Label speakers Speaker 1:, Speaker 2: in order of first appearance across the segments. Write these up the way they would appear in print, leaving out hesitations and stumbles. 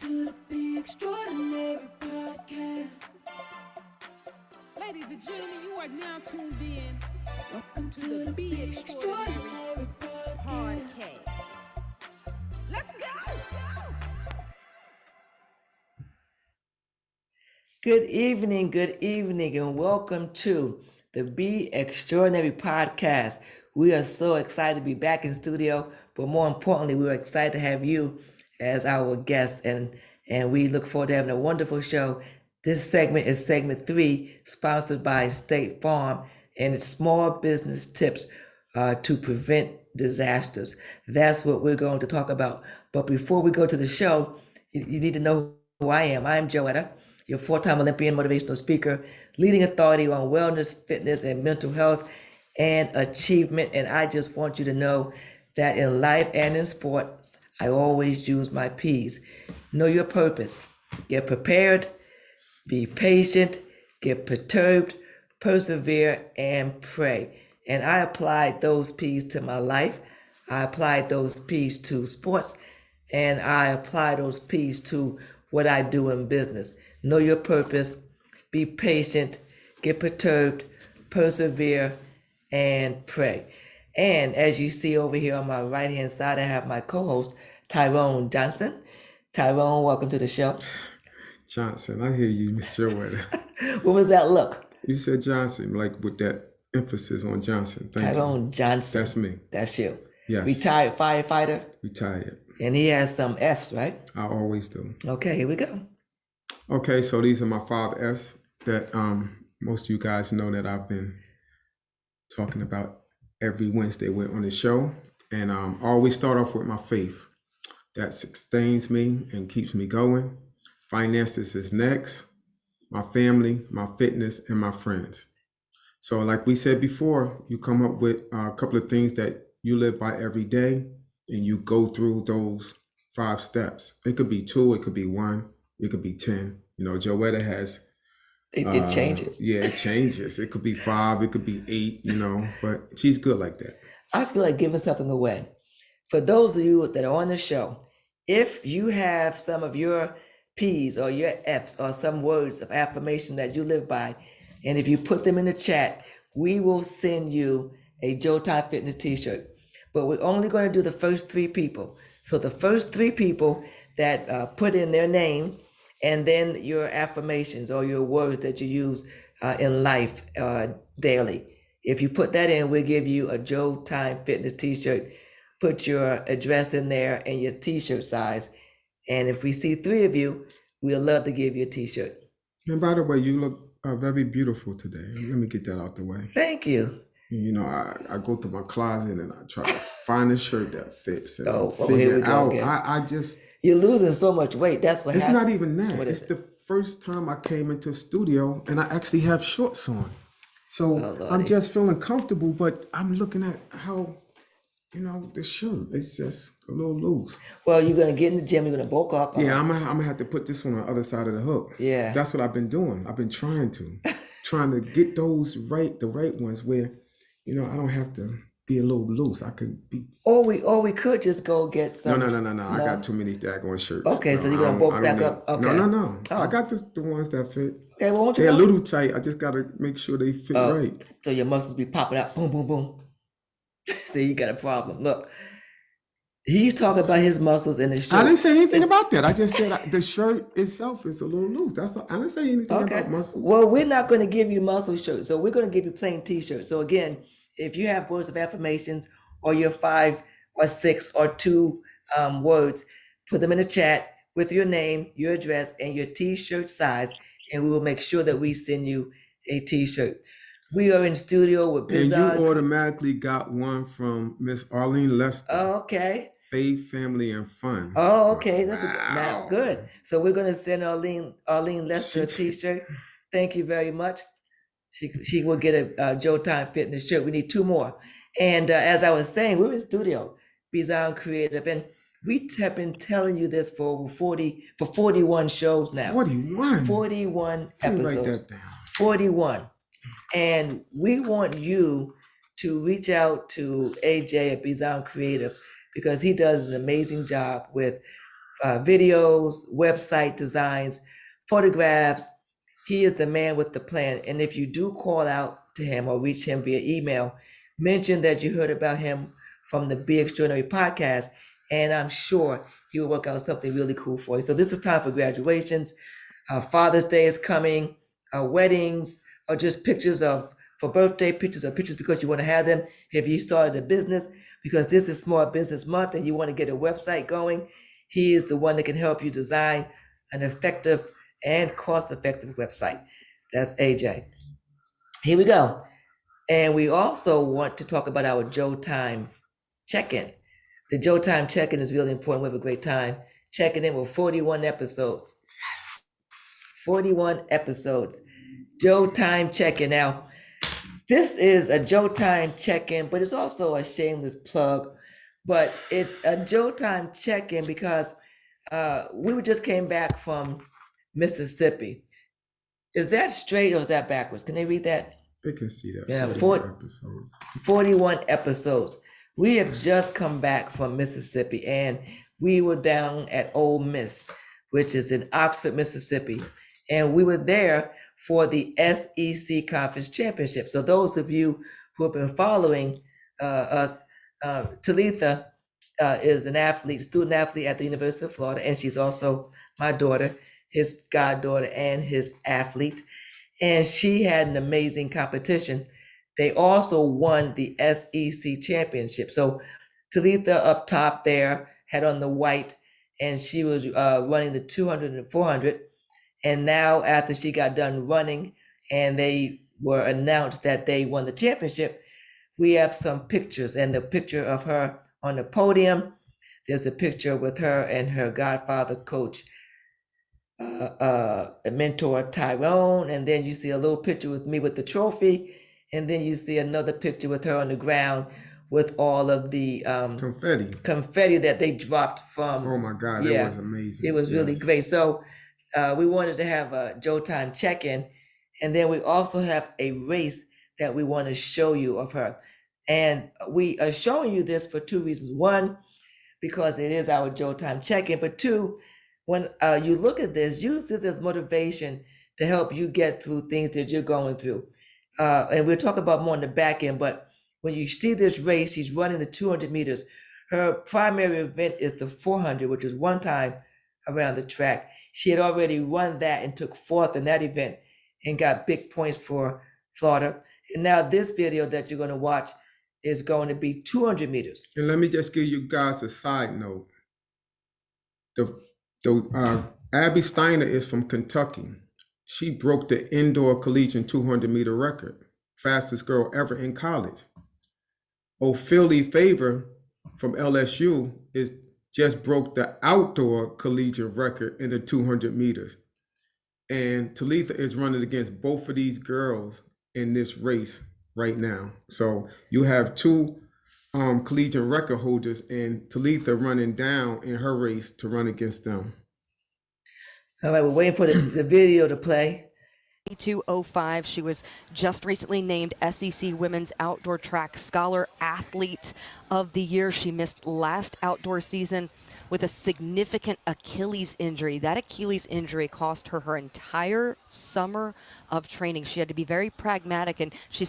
Speaker 1: to the Be Extraordinary podcast.
Speaker 2: Ladies and gentlemen, you are now tuned in
Speaker 1: Welcome
Speaker 2: to the Be Extraordinary podcast. Let's go!
Speaker 3: Good evening, and welcome to the Be Extraordinary podcast. We are so excited to be back in studio, but more importantly, we're excited to have you as our guest, and we look forward to having a wonderful show. This segment is segment 3, sponsored by State Farm, and it's small business tips to prevent disasters. That's what we're going to talk about. But before we go to the show, you need to know who I am. I am Joetta, your 4-time Olympian motivational speaker, leading authority on wellness, fitness, and mental health and achievement. And I just want you to know that in life and in sports, I always use my P's. Know your purpose. Get prepared. Be patient. Get perturbed. Persevere and pray. And I applied those P's to my life. I applied those P's to sports. And I apply those P's to what I do in business. Know your purpose, be patient, get perturbed, persevere, and pray. And as you see over here on my right-hand side, I have my co-host, Tyrone Johnson. Tyrone, welcome to the show.
Speaker 4: Johnson, I hear you, Miss Joetta.
Speaker 3: What was that look?
Speaker 4: You said Johnson, like with that emphasis on Johnson. Thank
Speaker 3: Tyrone
Speaker 4: you.
Speaker 3: Johnson.
Speaker 4: That's me.
Speaker 3: That's you.
Speaker 4: Yes.
Speaker 3: Retired firefighter.
Speaker 4: Retired.
Speaker 3: And he has some F's, right?
Speaker 4: I always do.
Speaker 3: Okay, here we go.
Speaker 4: Okay, so these are my 5 F's that most of you guys know that I've been talking about every Wednesday on the show. And I always start off with my faith. That sustains me and keeps me going. Finances is next. My family, my fitness, and my friends. So like we said before, you come up with a couple of things that you live by every day, and you go through those 5 steps. It could be 2, it could be 1, it could be 10. You know, Joetta has...
Speaker 3: It changes.
Speaker 4: Yeah, it changes. It could be 5, it could be 8, you know, but she's good like that.
Speaker 3: I feel like giving something away. For those of you that are on the show, if you have some of your P's or your F's or some words of affirmation that you live by, and if you put them in the chat, we will send you a Joetta Fitness t-shirt. But we're only going to do the first 3 people. So the first 3 people that put in their name and then your affirmations or your words that you use in life daily. If you put that in, we'll give you a Joetta Fitness t-shirt. Put your address in there and your t-shirt size. And if we see 3 of you, we'll love to give you a t-shirt.
Speaker 4: And by the way, you look very beautiful today. Let me get that out the way.
Speaker 3: Thank you.
Speaker 4: You know, I go through my closet and I try to find a shirt that fits and
Speaker 3: here we
Speaker 4: figure
Speaker 3: go
Speaker 4: out.
Speaker 3: again.
Speaker 4: I just...
Speaker 3: You're losing so much weight. That's what
Speaker 4: It's
Speaker 3: happens.
Speaker 4: not even that.
Speaker 3: What
Speaker 4: It's
Speaker 3: is
Speaker 4: the first time I came into a studio and I actually have shorts on. So
Speaker 3: Lordy.
Speaker 4: I'm just feeling comfortable, but I'm looking at how, you know, the shirt, it's just a little loose.
Speaker 3: Well, you're going to get in the gym. You're going to bulk up.
Speaker 4: Yeah, I'm gonna have to put this one on the other side of the hook.
Speaker 3: Yeah.
Speaker 4: That's what I've been doing. I've been trying to get those the right ones where, you know, I don't have to be a little loose. I could be.
Speaker 3: Or we could just go get some.
Speaker 4: No. I got too many daggone shirts.
Speaker 3: Okay, so you're gonna bulk back up. Okay.
Speaker 4: No.
Speaker 3: Oh.
Speaker 4: I got the ones that fit.
Speaker 3: Okay, well, won't you
Speaker 4: They're a
Speaker 3: go?
Speaker 4: little tight. I just gotta make sure they fit right.
Speaker 3: So your muscles be popping out. Boom, boom, boom. So you got a problem. Look, he's talking about his muscles in his shirt.
Speaker 4: I didn't say anything about that. I just said the shirt itself is a little loose. That's all. I didn't say anything about muscles.
Speaker 3: Well, we're not going to give you muscle shirts. So we're going to give you plain t-shirts. So again, if you have words of affirmations or your 5 or 6 or 2 words, put them in the chat with your name, your address, and your t-shirt size, and we will make sure that we send you a t-shirt. We are in studio with Bison.
Speaker 4: And you automatically got one from Miss Arlene Lester.
Speaker 3: Oh, okay.
Speaker 4: Faith, Family, and Fun.
Speaker 3: Oh, okay. That's
Speaker 4: Wow.
Speaker 3: now good. So we're going to send Arlene Lester a t-shirt. Thank you very much. She will get a Joetta Fitness shirt. We need 2 more. And as I was saying, we're in studio, Bison Creative, and we have been telling you this for over 41 shows now.
Speaker 4: 41?
Speaker 3: 41 episodes.
Speaker 4: Write that down.
Speaker 3: 41. And we want you to reach out to AJ at Bison Creative because he does an amazing job with videos, website designs, photographs. He is the man with the plan. And if you do call out to him or reach him via email, mention that you heard about him from the Be Extraordinary podcast, and I'm sure he will work out something really cool for you. So this is time for graduations. Father's Day is coming, weddings, or just pictures for birthday pictures or pictures because you want to have them if you started a business, because this is Small Business Month and you want to get a website going. He is the one that can help you design an effective and cost-effective website. That's AJ. Here we go. And we also want to talk about our Joetta check-in. The Joetta check-in is really important. We have a great time checking in with 41 episodes. Yes. 41 episodes. Joetta check-in. Now, this is a Joetta check-in, but it's also a shameless plug. But it's a Joetta check-in because we just came back from Mississippi. Is that straight or is that backwards? Can they read that?
Speaker 4: They can see that.
Speaker 3: Yeah,
Speaker 4: 41
Speaker 3: 41 episodes. We have just come back from Mississippi and we were down at Ole Miss, which is in Oxford, Mississippi. And we were there for the SEC Conference Championship. So those of you who have been following us, Talitha is an athlete, student athlete at the University of Florida, and she's also my daughter, his goddaughter, and his athlete. And she had an amazing competition. They also won the SEC championship. So Talitha up top there had on the white, and she was running the 200 and 400. And now after she got done running and they were announced that they won the championship, we have some pictures, and the picture of her on the podium, there's a picture with her and her godfather, Coach mentor Tyrone, and then you see a little picture with me with the trophy, and then you see another picture with her on the ground with all of the confetti that they dropped from.
Speaker 4: Oh my God, that was amazing.
Speaker 3: It was really great. So we wanted to have a Joetta check-in, and then we also have a race that we want to show you of her. And we are showing you this for two reasons. One, because it is our Joetta check-in, but two, when you look at this, use this as motivation to help you get through things that you're going through. And we'll talk about more on the back end, but when you see this race, she's running the 200 meters. Her primary event is the 400, which is one time around the track. She had already run that and took fourth in that event and got big points for Florida. And now this video that you're going to watch is going to be 200 meters.
Speaker 4: And let me just give you guys a side note. Abby Steiner is from Kentucky. She broke the indoor collegiate 200 meter record, fastest girl ever in college. Ofili Favor from LSU just broke the outdoor collegiate record in the 200 meters. And Talitha is running against both of these girls in this race right now. So you have two collegiate record holders and Talitha running down in her race to run against them.
Speaker 3: All right, we're waiting for the video to play.
Speaker 5: 2205. She was just recently named SEC Women's Outdoor Track Scholar Athlete of the Year. She missed last outdoor season with a significant Achilles injury. That Achilles injury cost her her entire summer of training. She had to be very pragmatic, and she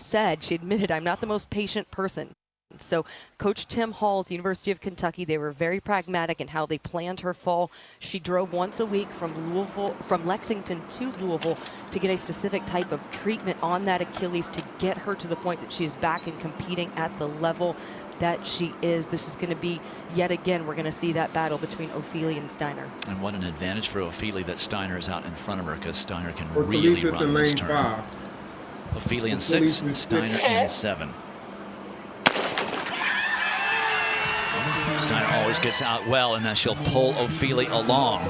Speaker 5: admitted, I'm not the most patient person. So Coach Tim Hall at the University of Kentucky, they were very pragmatic in how they planned her fall. She drove once a week from Lexington to Louisville to get a specific type of treatment on that Achilles to get her to the point that she's back and competing at the level that she is. This is going to be, yet again, we're going to see that battle between Ofili and Steiner.
Speaker 6: And what an advantage for Ofili that Steiner is out in front of her, because Steiner can really run this turn. Ofili in 6 and Steiner in 7. Steiner always gets out well, and then she'll pull Ofili along.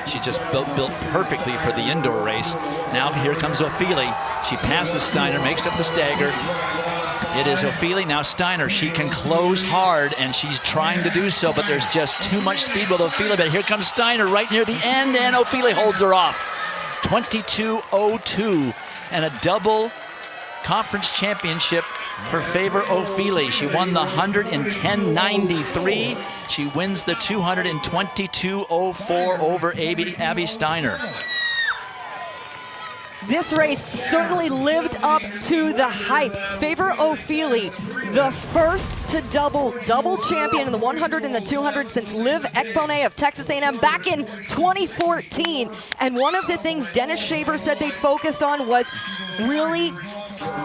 Speaker 6: She just built perfectly for the indoor race. Now here comes Ofili. She passes Steiner, makes up the stagger. It is Ofili, now Steiner. She can close hard, and she's trying to do so, but there's just too much speed with Ofili. But here comes Steiner right near the end, and Ofili holds her off. 22:02, and a double conference championship for Favor Ofili. She won the 100 in 10:93. She wins the 200 in 22:04 over Abby Steiner.
Speaker 5: This race certainly lived up to the hype. Favor Ofili, the first to double champion in the 100 and the 200 since Liv Ekbone of Texas A&M back in 2014. And one of the things Dennis Shaver said they focused on was really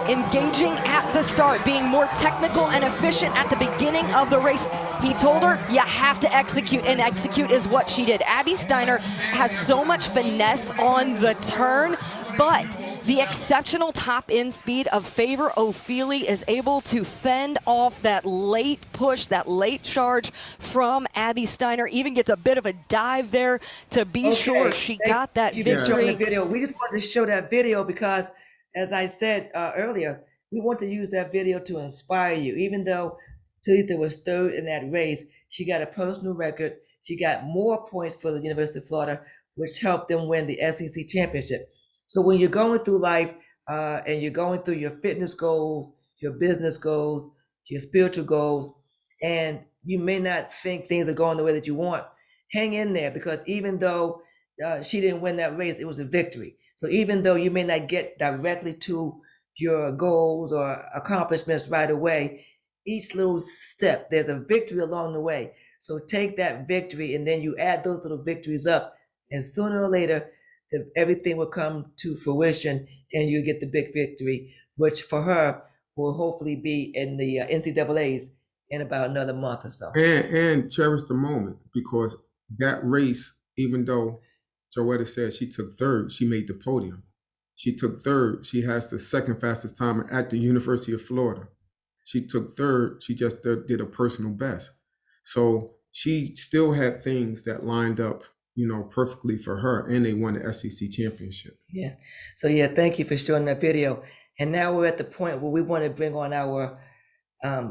Speaker 5: engaging at the start, being more technical and efficient at the beginning of the race. He told her, you have to execute, and execute is what she did. Abby Steiner has so much finesse on the turn, but the exceptional top end speed of Favor Ofili is able to fend off that late push, that late charge from Abby Steiner. Even gets a bit of a dive there to be sure she got that victory.
Speaker 3: The video. We just wanted to show that video because, as I said earlier, we want to use that video to inspire you. Even though Talitha was third in that race, she got a personal record. She got more points for the University of Florida, which helped them win the SEC championship. So when you're going through life and you're going through your fitness goals, your business goals, your spiritual goals, and you may not think things are going the way that you want, hang in there, because even though she didn't win that race, it was a victory. So even though you may not get directly to your goals or accomplishments right away, each little step, there's a victory along the way. So take that victory and then you add those little victories up, and sooner or later, everything will come to fruition and you get the big victory, which for her will hopefully be in the NCAAs in about another month or so.
Speaker 4: And cherish the moment, because that race, even though Joetta said she took third, she made the podium. She took third. She has the second fastest time at the University of Florida. She took third. She just did a personal best. So she still had things that lined up, perfectly for her, and they won the SEC championship.
Speaker 3: Yeah. So thank you for showing that video. And now we're at the point where we want to bring on our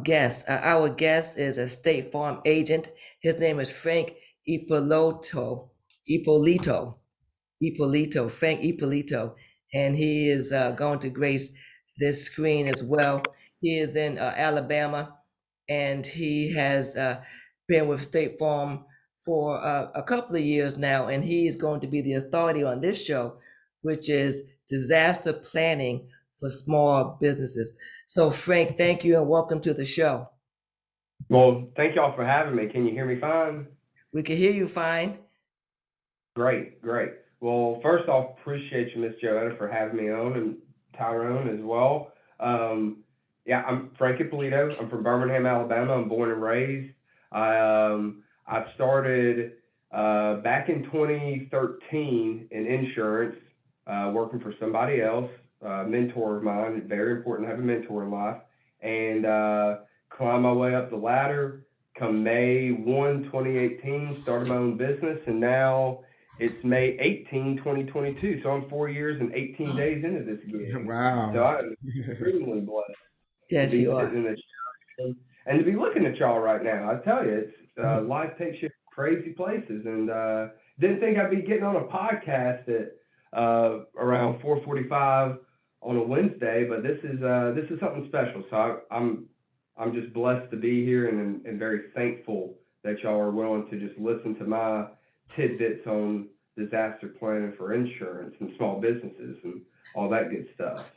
Speaker 3: guest. Our guest is a State Farm agent. His name is Frank Ippolito, Frank Ippolito, and he is going to grace this screen as well. He is in Alabama, and he has been with State Farm for a couple of years now, and he is going to be the authority on this show, which is disaster planning for small businesses. So Frank, thank you and welcome to the show.
Speaker 7: Well, thank y'all for having me. Can you hear me fine?
Speaker 3: We can hear you fine.
Speaker 7: Great. Well, first off, appreciate you, Miss Joetta, for having me on, and Tyrone as well. I'm Frank Ippolito. I'm from Birmingham, Alabama. I'm born and raised. I started back in 2013 in insurance, working for somebody else, a mentor of mine. It's very important to have a mentor in life, and climbed my way up the ladder. Come May 1, 2018, started my own business, and now it's May 18, 2022. So I'm 4 years and 18 days into this gig.
Speaker 4: Wow.
Speaker 7: So I'm extremely blessed.
Speaker 3: Yes, you are.
Speaker 7: And to be looking at y'all right now, I tell you, it's life takes you crazy places. And didn't think I'd be getting on a podcast at around 4:45 on a Wednesday, but this is something special. So I'm just blessed to be here, and very thankful that y'all are willing to just listen to my tidbits on disaster planning for insurance and small businesses and all that good stuff.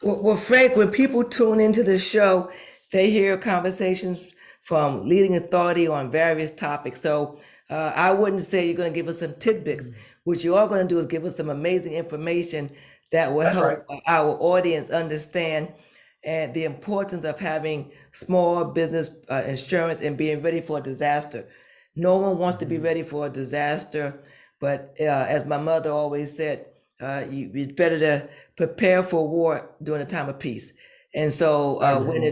Speaker 3: Well, Frank, when people tune into the show, they hear conversations from leading authority on various topics. So I wouldn't say you're going to give us some tidbits. What you are going to do is give us some amazing information that will help our audience understand and the importance of having small business insurance and being ready for a disaster. No one wants to be ready for a disaster, but as my mother always said, it's better to prepare for war during a time of peace. And so when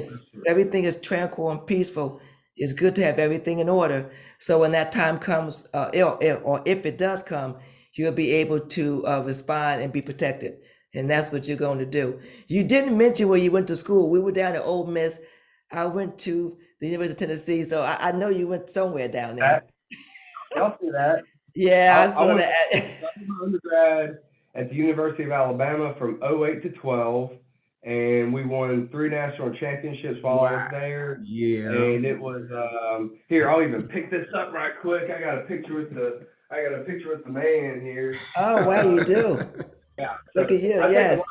Speaker 3: everything is tranquil and peaceful, it's good to have everything in order. So when that time comes, or if it does come, you'll be able to respond and be protected. And that's what you're going to do. You didn't mention where you went to school. We were down at Ole Miss. I went to the University of Tennessee, so I know you went somewhere down there.
Speaker 7: I'll see that.
Speaker 3: Yeah, I saw that.
Speaker 7: I was an undergrad at the University of Alabama from 08 to 12. and we won 3 national championships while I was there.
Speaker 4: Yeah.
Speaker 7: And it was here. I'll even pick this up right quick. I got a picture with the man here.
Speaker 3: Oh, wow, you do.
Speaker 7: Yeah.
Speaker 3: Look at you.
Speaker 7: I
Speaker 3: Yes.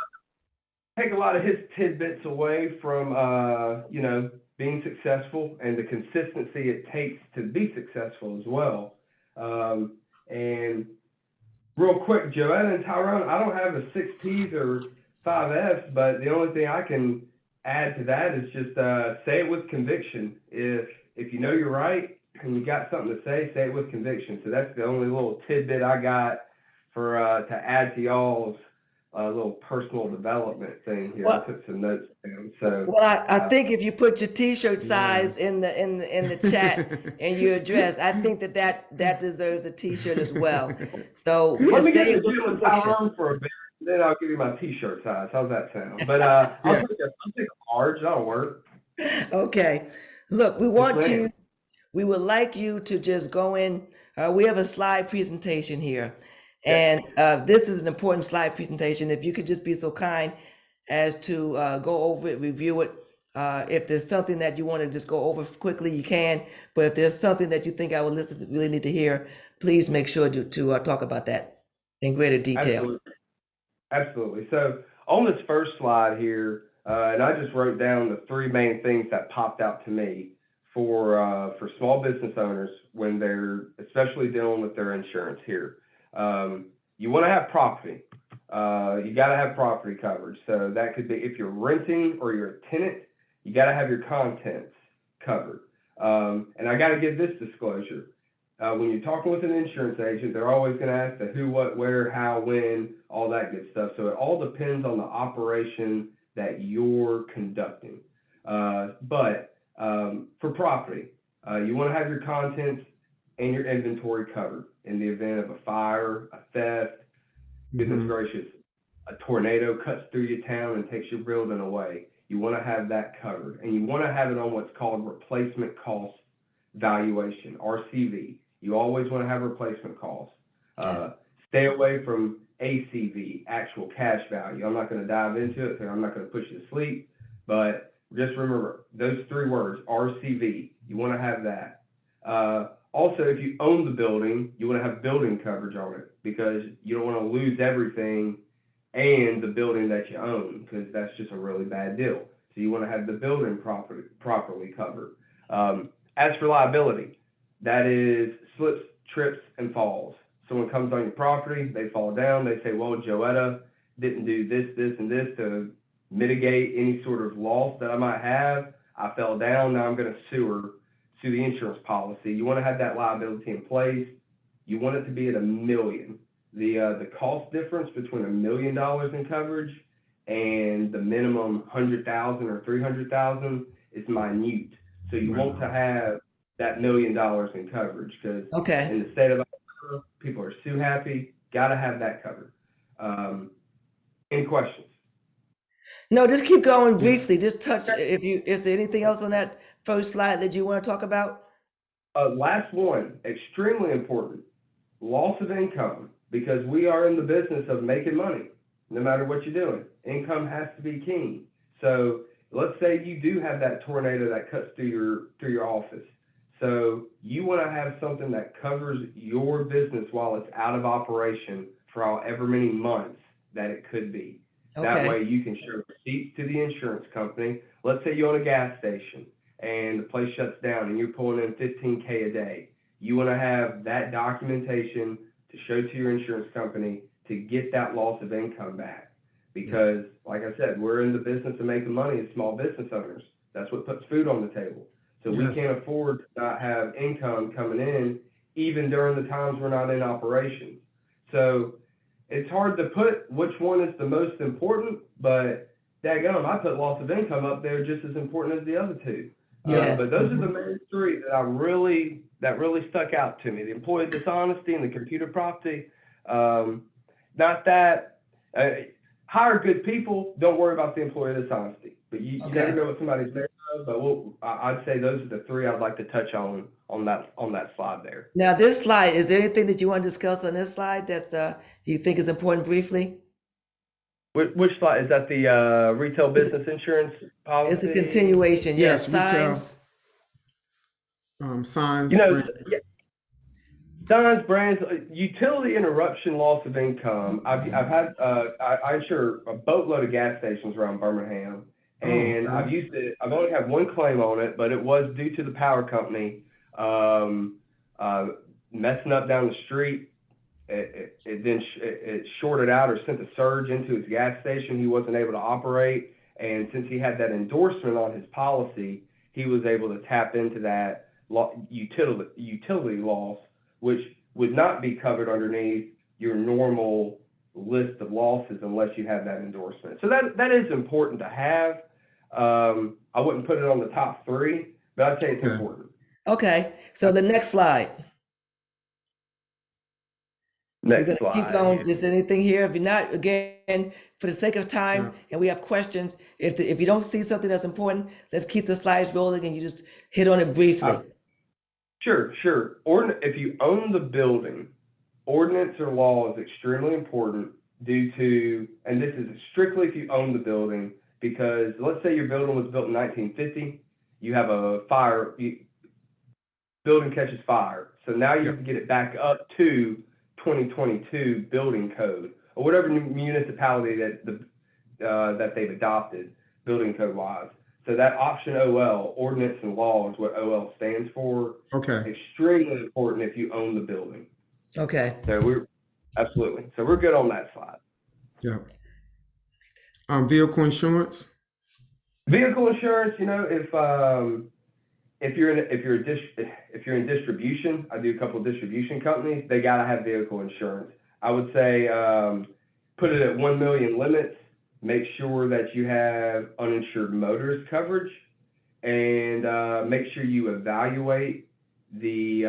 Speaker 7: take a lot of his tidbits away from being successful and the consistency it takes to be successful as well. And real quick, Joetta and Tyrone, I don't have a 6 P's or 5 F's, but the only thing I can add to that is just say it with conviction. If you know you're right and you got something to say it with conviction. So that's the only little tidbit I got for to add to y'all's little personal development thing here.
Speaker 3: Well,
Speaker 7: I took some notes down. So
Speaker 3: Well, I think if you put your T-shirt size in the chat and your address, I think that deserves a T-shirt as well. So
Speaker 7: let me get
Speaker 3: say
Speaker 7: the
Speaker 3: it with
Speaker 7: deal with
Speaker 3: conviction.
Speaker 7: Tyrone for a bit, then I'll give you my T-shirt size. How's that sound? But I'll take a large. That'll work.
Speaker 3: Okay. Look, we would like you to just go in. We have a slide presentation here, and this is an important slide presentation. If you could just be so kind as to go over it, review it. If there's something that you want to just go over quickly, you can. But if there's something that you think our listeners really need to hear, please make sure to talk about that in greater detail.
Speaker 7: Absolutely. So on this first slide here, and I just wrote down the 3 main things that popped out to me for small business owners when they're especially dealing with their insurance here. You want to have property. You got to have property coverage. So that could be if you're renting or you're a tenant, you got to have your contents covered. And I got to give this disclosure. When you're talking with an insurance agent, they're always going to ask the who, what, where, how, when, all that good stuff. So it all depends on the operation that you're conducting. But for property, you want to have your contents and your inventory covered in the event of a fire, a theft, goodness gracious, a tornado cuts through your town and takes your building away. You want to have that covered, and you want to have it on what's called replacement cost valuation, RCV. You always want to have replacement costs. Stay away from ACV, actual cash value. I'm not going to dive into it, so I'm not going to push you to sleep, but just remember those 3 words, RCV. You want to have that. Also, if you own the building, you want to have building coverage on it because you don't want to lose everything and the building that you own because that's just a really bad deal. So you want to have the building properly covered. As for liability, that is slips, trips, and falls. Someone comes on your property, they fall down, they say, well, Joetta didn't do this, this, and this to mitigate any sort of loss that I might have. I fell down, now I'm going to sue the insurance policy. You want to have that liability in place. You want it to be at $1 million. The cost difference between $1 million in coverage and the minimum 100,000 or 300,000 is minute. So you want to have that $1 million in coverage because in the state of Alabama, people are sue happy. Got to have that covered. Any questions?
Speaker 3: No, just keep going briefly. Just touch is there anything else on that first slide that you want to talk about?
Speaker 7: Last one, extremely important, loss of income, because we are in the business of making money, no matter what you're doing. Income has to be king. So let's say you do have that tornado that cuts through your office. So you want to have something that covers your business while it's out of operation for however many months that it could be. That way you can show receipts to the insurance company. Let's say you own a gas station and the place shuts down and you're pulling in $15K a day. You want to have that documentation to show to your insurance company to get that loss of income back. Because, like I said, we're in the business of making money as small business owners. That's what puts food on the table. So we can't afford to not have income coming in, even during the times we're not in operations. So it's hard to put which one is the most important, but daggone, I put loss of income up there just as important as the other 2. But those are the main 3 that really stuck out to me: the employee dishonesty and the computer property. Not that hire good people, don't worry about the employee dishonesty. But you never know what somebody's made of. But I'd say those are the 3 I'd like to touch on that slide there.
Speaker 3: Now, this slide, is there anything that you want to discuss on this slide that you think is important briefly?
Speaker 7: Which slide is that? The retail business insurance policy.
Speaker 3: It's a continuation. Yes,
Speaker 4: Yes, retail.
Speaker 3: signs.
Speaker 4: Signs,
Speaker 7: You know,
Speaker 4: brand.
Speaker 7: yeah, signs, brands, utility interruption, loss of income. I've had I insure a boatload of gas stations around Birmingham, and
Speaker 4: okay.
Speaker 7: I've used it. I've only had one claim on it, but it was due to the power company messing up down the street. It shorted out or sent a surge into his gas station. He wasn't able to operate, and since he had that endorsement on his policy, he was able to tap into that utility loss, which would not be covered underneath your normal list of losses unless you have that endorsement. So that is important to have. I wouldn't put it on the top 3, but I'd say it's
Speaker 4: Okay.
Speaker 7: important.
Speaker 3: Okay, so the next slide. We're
Speaker 7: Next
Speaker 3: gonna
Speaker 7: slide.
Speaker 3: keep going. Just anything here? If you're not, again, for the sake of time,
Speaker 4: Yeah.
Speaker 3: and we have questions, if you don't see something that's important, let's keep the slides rolling and you just hit on it briefly.
Speaker 7: Sure. If you own the building, ordinance or law is extremely important due to, and this is strictly if you own the building, because let's say your building was built in 1950, you have a fire, building catches fire. So now you have to get it back up to 2022 building code or whatever municipality that they've adopted building code wise. So that option OL, ordinance and law, is what OL stands for.
Speaker 4: Okay.
Speaker 7: Extremely important if you own the building.
Speaker 3: Okay.
Speaker 7: So we're good on that slide.
Speaker 4: Yeah. Vehicle insurance.
Speaker 7: Vehicle insurance, if you're in distribution, I do a couple of distribution companies. They gotta have vehicle insurance. I would say put it at 1 million limits. Make sure that you have uninsured motorist coverage, and make sure you evaluate the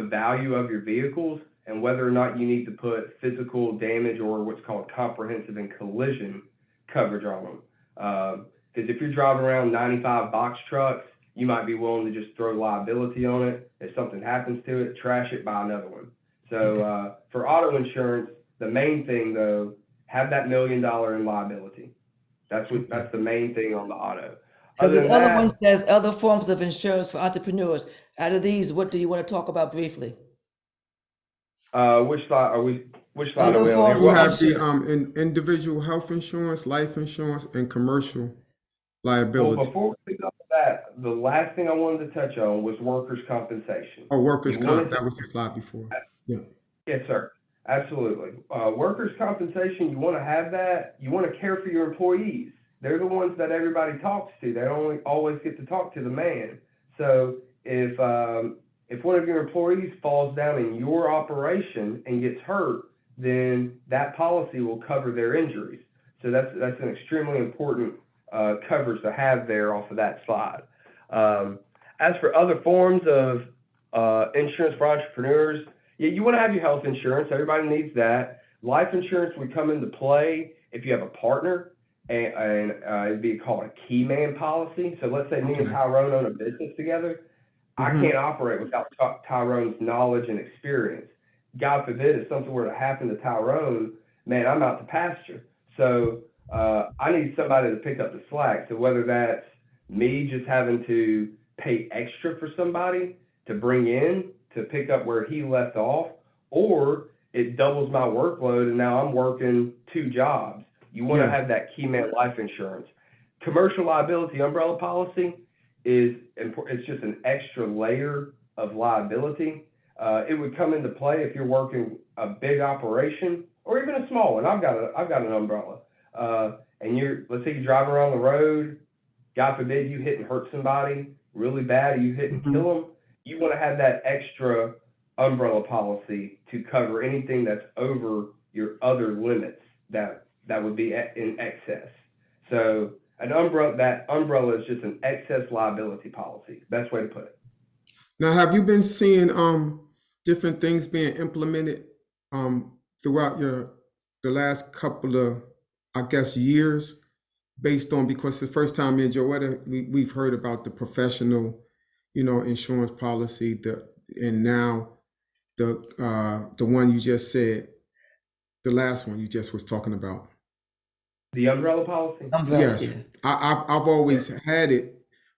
Speaker 7: value of your vehicles and whether or not you need to put physical damage or what's called comprehensive and collision coverage on them. Because if you're driving around 95 box trucks, you might be willing to just throw liability on it. If something happens to it, trash it, buy another one. So for auto insurance, the main thing though, have that $1 million in liability. That's the main thing on the auto.
Speaker 3: So
Speaker 7: Other
Speaker 3: the
Speaker 7: than
Speaker 3: other
Speaker 7: that,
Speaker 3: ones, there's other forms of insurance for entrepreneurs. Out of these, what do you want to talk about briefly?
Speaker 7: which slide are we? Which slide
Speaker 3: Other
Speaker 7: are we on
Speaker 3: forms
Speaker 7: here?
Speaker 3: of
Speaker 4: You have the
Speaker 3: insurance.
Speaker 4: individual health insurance, life insurance, and commercial
Speaker 7: Well,
Speaker 4: liability.
Speaker 7: before we pick up that, the last thing I wanted to touch on was workers' compensation.
Speaker 4: Oh, workers'
Speaker 7: You wanted
Speaker 4: comp.
Speaker 7: to-
Speaker 4: That was the slide before. Yeah.
Speaker 7: Yes, sir. Absolutely. Workers' compensation, you want to have that. You want to care for your employees. They're the ones that everybody talks to. They don't always get to talk to the man. So if one of your employees falls down in your operation and gets hurt, then that policy will cover their injuries. So that's an extremely important coverage to have there off of that slide. As for other forms of insurance for entrepreneurs, yeah, you want to have your health insurance. Everybody needs that. Life insurance would come into play if you have a partner, and it'd be called a key man policy. So let's say me and Tyrone own a business together. I can't operate without Tyrone's knowledge and experience. God forbid if something were to happen to Tyrone, man, I'm out to pasture. So I need somebody to pick up the slack. So whether that's me just having to pay extra for somebody to bring in to pick up where he left off, or it doubles my workload and now I'm working 2 jobs. You want to have that key man life insurance. Commercial liability umbrella policy is it's just an extra layer of liability. It would come into play if you're working a big operation or even a small one. I've got an umbrella, and let's say you drive around the road. God forbid you hit and hurt somebody really bad, or you hit and kill them. You want to have that extra umbrella policy to cover anything that's over your other limits that would be in excess. So that umbrella is just an excess liability policy. Best way to put it.
Speaker 4: Now, have you been seeing different things being implemented throughout the last couple of, I guess, years, based on, because the first time me and Joetta, we've heard about the professional, insurance policy, and now the one you just said. The last one you just was talking about.
Speaker 7: The umbrella policy?
Speaker 3: Umbrella,
Speaker 4: Yes,
Speaker 3: yeah.
Speaker 4: I've always had it,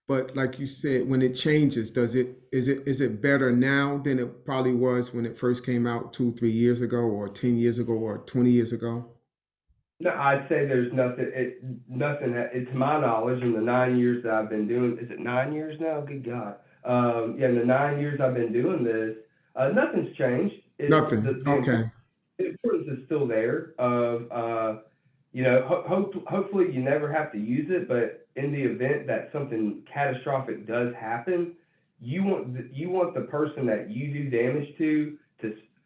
Speaker 4: but like you said, when it changes, is it better now than it probably was when it first came out 2, 3 years ago, or 10 years ago, or 20 years ago?
Speaker 7: No, I'd say there's nothing, to my knowledge, in the 9 years that I've been doing, is it 9 years now? Good God. Yeah, in the 9 years I've been doing this, nothing's changed.
Speaker 4: Nothing. Okay.
Speaker 7: The importance is still there of, hopefully you never have to use it, but in the event that something catastrophic does happen, you want the person that you do damage to,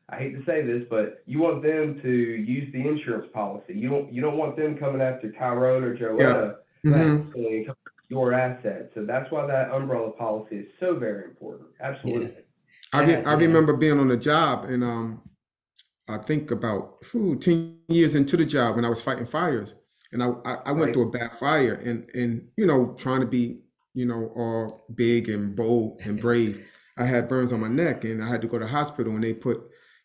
Speaker 7: I hate to say this, but you want them to use the insurance policy. You don't want them coming after Tyrone or Joetta,
Speaker 4: Mm-hmm.
Speaker 7: and your assets. So that's why that umbrella policy is so very important. Absolutely.
Speaker 3: Yes.
Speaker 4: I remember being on the job, and I think about 10 years into the job when I was fighting fires, and I went
Speaker 7: Right.
Speaker 4: through a bad fire, and trying to be all big and bold and brave. I had burns on my neck, and I had to go to the hospital, and they put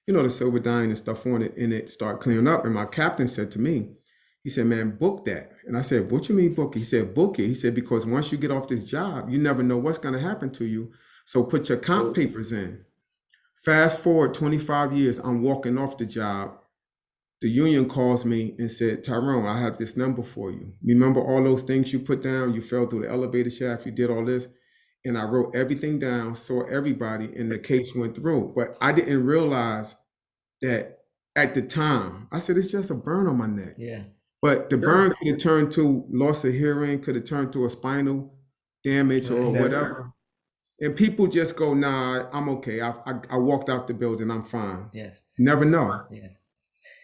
Speaker 4: the silver dye and stuff on it, and it started clearing up. And my captain said to me, he said, "Man, book that." And I said, "What you mean book?" He said, "Book it." He said, "Because once you get off this job, you never know what's going to happen to you. So put your comp papers in." Fast forward 25 years, I'm walking off the job. The union calls me and said, "Tyrone, I have this number for you. Remember all those things you put down? You fell through the elevator shaft, you did all this." And I wrote everything down, saw everybody, and the case went through. But I didn't realize that at the time. I said, "It's just a burn on my neck."
Speaker 3: Yeah.
Speaker 4: But the burn could have turned to loss of hearing, could have turned to a spinal damage or whatever. And people just go, "Nah, I'm okay. I walked out the building. I'm fine."
Speaker 3: Yes.
Speaker 4: Never know.
Speaker 3: Yeah.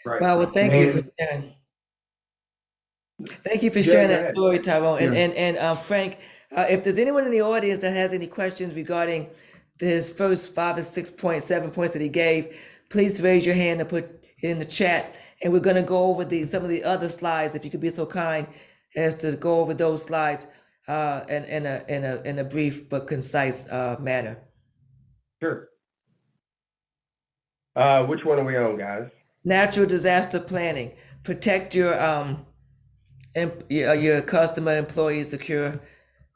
Speaker 7: Right.
Speaker 3: Well, thank you for sharing. Thank you for sharing
Speaker 7: go
Speaker 3: that
Speaker 7: ahead.
Speaker 3: story, Tyrone.
Speaker 4: Yes.
Speaker 3: And Frank, if there's anyone in the audience that has any questions regarding his first 5 and 6 points, 7 points that he gave, please raise your hand and put it in the chat. And we're going to go over some of the other slides, if you could be so kind as to go over those slides in a brief but concise manner.
Speaker 7: Sure. Which one are we on, guys?
Speaker 3: Natural disaster planning. Protect your customer, employees, secure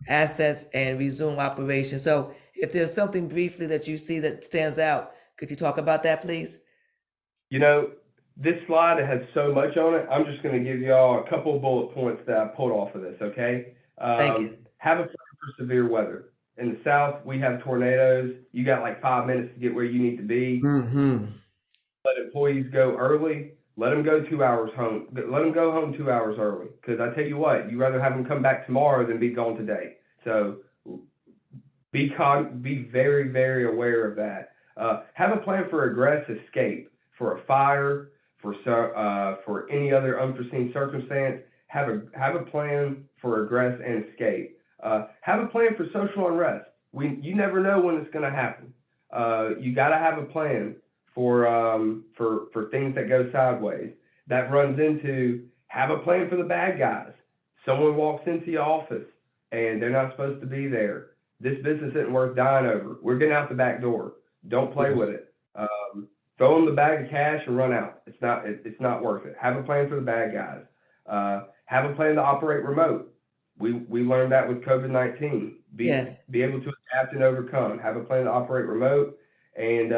Speaker 3: assets, and resume operations. So if there's something briefly that you see that stands out, could you talk about that, please?
Speaker 7: This slide has so much on it. I'm just going to give y'all a couple of bullet points that I pulled off of this, okay?
Speaker 3: Thank you.
Speaker 7: Have a plan for severe weather. In the South, we have tornadoes. You got like 5 minutes to get where you need to be.
Speaker 4: Mm-hmm.
Speaker 7: Let employees go early. Let them go 2 hours home. Let them go home 2 hours early. Because I tell you what, you'd rather have them come back tomorrow than be gone today. So be very, very aware of that. Have a plan for egress, escape, for a fire, for any other unforeseen circumstance. Have a plan for egress and escape. Have a plan for social unrest. You never know when it's going to happen. You got to have a plan for things that go sideways. That runs into have a plan for the bad guys. Someone walks into your office and they're not supposed to be there. This business isn't worth dying over. We're getting out the back door. Don't play with it. Throw them the bag of cash and run out. It's not worth it. Have a plan for the bad guys. Have a plan to operate remote. We learned that with COVID-19. Be able to adapt and overcome. Have a plan to operate remote. And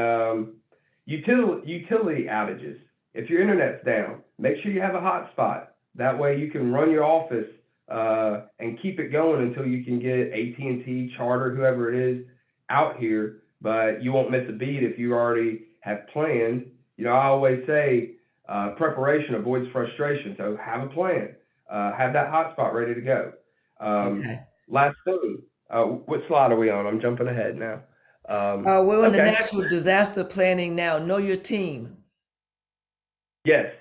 Speaker 7: utility outages. If your internet's down, make sure you have a hotspot. That way you can run your office and keep it going until you can get AT&T, Charter, whoever it is out here. But you won't miss a beat if you already have planned. I always say preparation avoids frustration. So have a plan. Have that hotspot ready to go.
Speaker 3: Okay.
Speaker 7: Last thing, what slide are we on? I'm jumping ahead now.
Speaker 3: We're in the natural disaster planning now. Know your team.
Speaker 7: Yes.